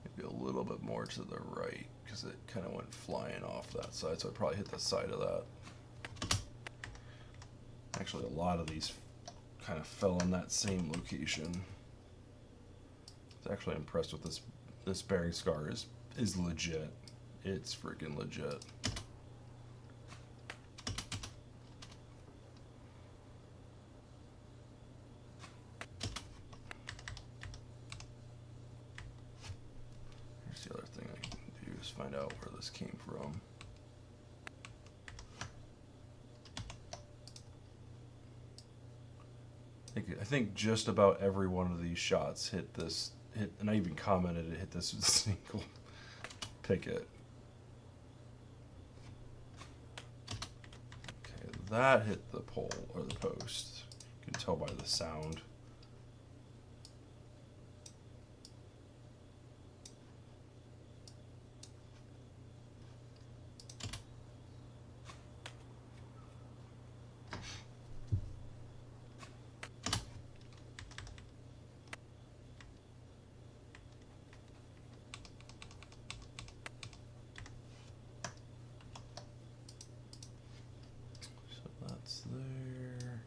S1: Maybe a little bit more to the right because it kind of went flying off that side, so I probably hit the side of that. Actually, a lot of these kind of fell in that same location. I was actually impressed with this. This bearing scar is legit. It's freaking legit. The other thing I can do is find out where this came from. I think just about every one of these shots hit, and I even commented it hit this with a single picket. Okay, that hit the pole or the post. You can tell by the sound. That's there.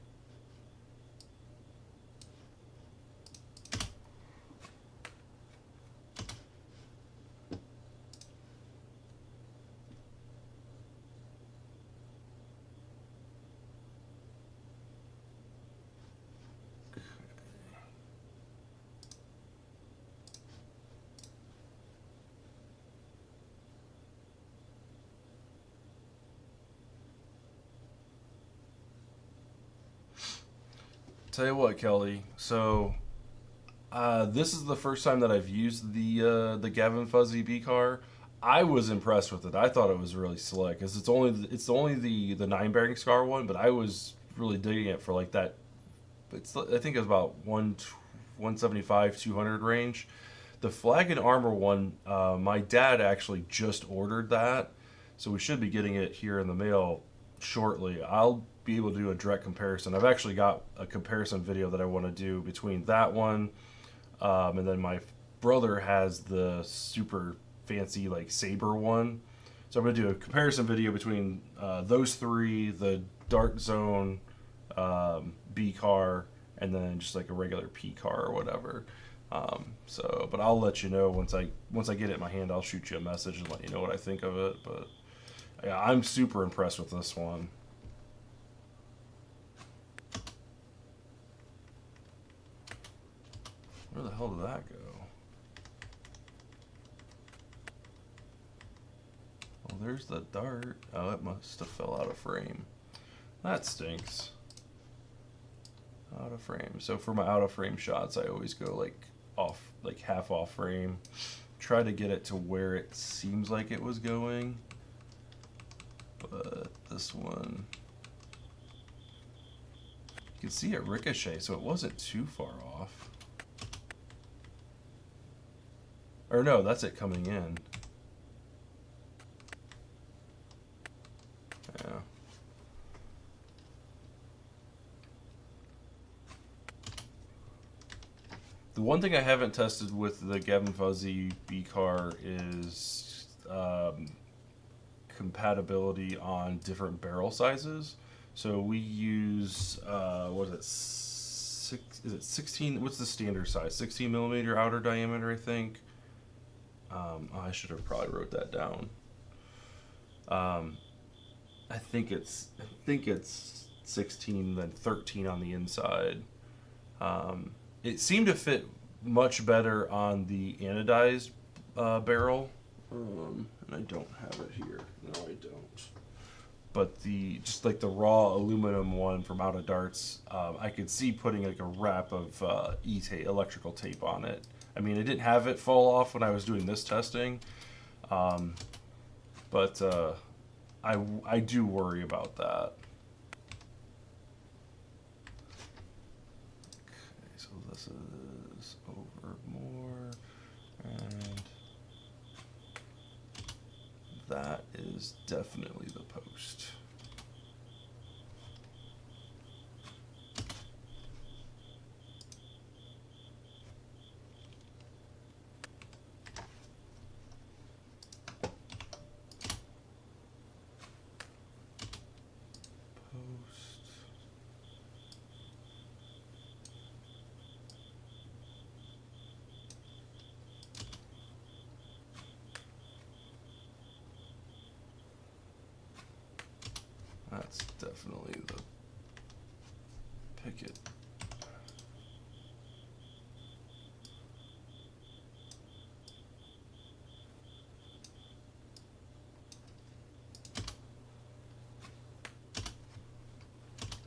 S1: Tell you what, Kelly. So this is the first time that I've used the Gavin Fuzzy B car. I was impressed with it. I thought it was really slick. Cause it's only the 9 bearing scar one, but I was really digging it for like that. I think it was about 175 200 range. The Flag and Armor one, my dad actually just ordered that, so we should be getting it here in the mail shortly. I'll be able to do a direct comparison. I've actually got a comparison video that I want to do between that one, and then my brother has the super fancy like Saber one. So I'm going to do a comparison video between those three, the Dark Zone B car, and then just like a regular P car or whatever. But I'll let you know once I get it in my hand. I'll shoot you a message and let you know what I think of it. But yeah, I'm super impressed with this one. Where the hell did that go? there's the dart. Oh, it must have fell out of frame. That stinks. Out of frame. So for my out of frame shots, I always go like off, like half off frame. Try to get it to where it seems like it was going. But this one, you can see it ricochet, so it wasn't too far off. Or no, that's it coming in. Yeah. The one thing I haven't tested with the Gavin Fuzzy B-Car is compatibility on different barrel sizes. So we use, what is it, is it 16, what's the standard size? 16 millimeter outer diameter, I think. I should have probably wrote that down. I think it's 16, then 13 on the inside. It seemed to fit much better on the anodized barrel, and I don't have it here. No, I don't. But just like the raw aluminum one from Out of Darts, I could see putting like a wrap of electrical tape on it. I mean, I didn't have it fall off when I was doing this testing, but I do worry about that. Okay, so this is over more, and that is definitely the post. That's definitely the picket.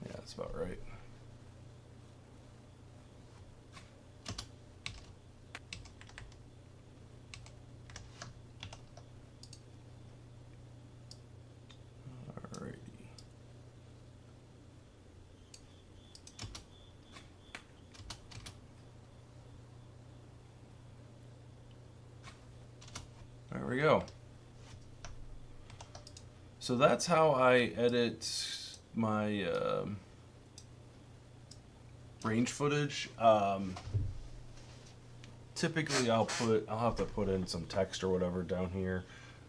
S1: Yeah, that's about right. There we go. So that's how I edit my range footage. Typically I'll have to put in some text or whatever down here.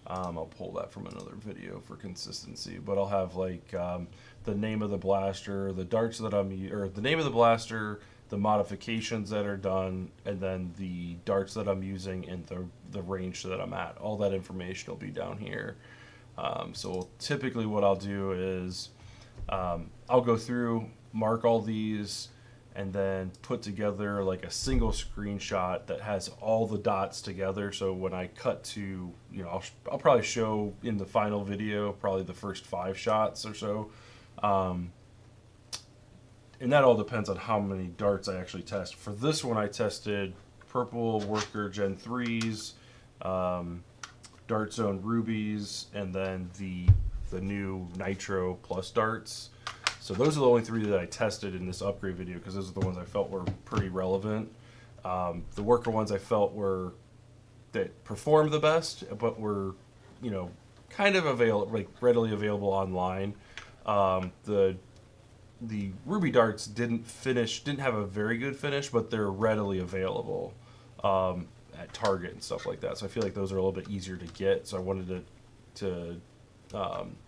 S1: I'll pull that from another video for consistency, but I'll have like the name of the blaster, the darts that or the name of the blaster, the modifications that are done, and then the darts that I'm using and the range that I'm at. All that information will be down here. So typically what I'll do is I'll go through, mark all these, and then put together like a single screenshot that has all the dots together. So when I cut to, I'll probably show in the final video probably the first 5 shots or so. And that all depends on how many darts I actually test. For this one, I tested Purple Worker Gen 3s, Dart Zone Rubies, and then the new Nitro Plus darts. So those are the only 3 that I tested in this upgrade video because those are the ones I felt were pretty relevant. The Worker ones I felt that performed the best, but were, kind of readily available online. The Ruby darts didn't have a very good finish, but they're readily available at Target and stuff like that. So I feel like those are a little bit easier to get. So I wanted to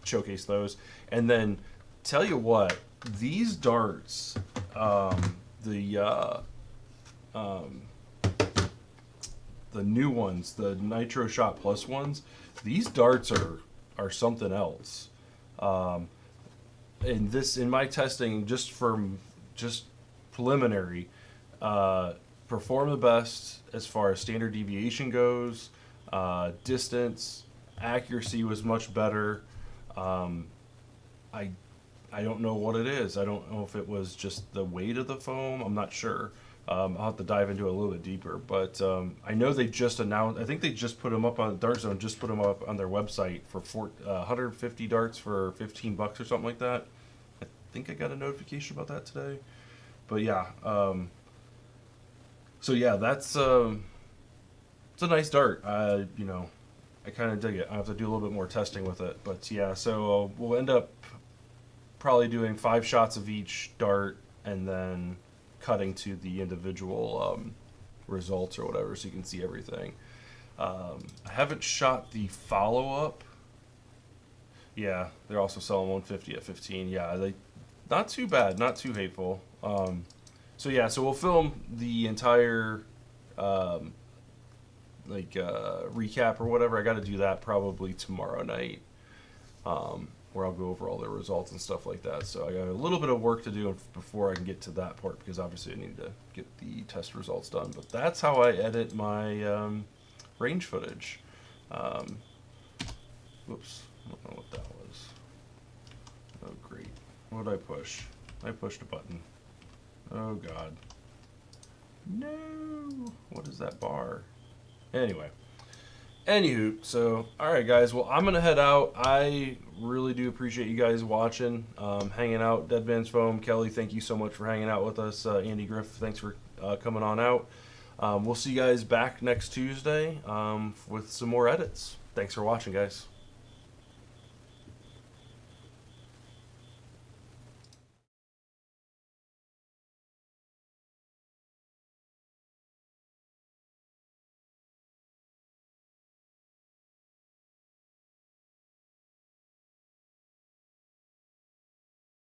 S1: showcase those. And then tell you what, these darts, the new ones, the Nitro Shot Plus ones, these darts are something else. In my testing, just preliminary, perform the best as far as standard deviation goes, distance, accuracy was much better. Um, I I don't know what it is. I don't know if it was just the weight of the foam. I'm not sure. I'll have to dive into it a little bit deeper. But I know they just announced. I think they just put them up on Dart Zone. Just put them up on their website for 150 darts for $15 or something like that. I think I got a notification about that today. But yeah. So yeah, that's it's a nice dart. I kind of dig it. I have to do a little bit more testing with it. But yeah, so we'll end up probably doing 5 shots of each dart and then cutting to the individual results or whatever so you can see everything. I haven't shot the follow up. Yeah, they're also selling 150 at 15. Yeah, they not too bad, not too hateful. So yeah, so we'll film the entire um, recap or whatever. I got to do that probably tomorrow night, where I'll go over all the results and stuff like that. So I got a little bit of work to do before I can get to that part because obviously I need to get the test results done. But that's how I edit my range footage. Whoops, I don't know what that was. Oh great, what did I push? I pushed a button. Oh god. No, what is that bar? Anyway. Anywho, so, alright guys, well, I'm going to head out. I really do appreciate you guys watching, hanging out. Dead Man's Foam, Kelly, thank you so much for hanging out with us. Andy Griff, thanks for coming on out. We'll see you guys back next Tuesday with some more edits. Thanks for watching, guys.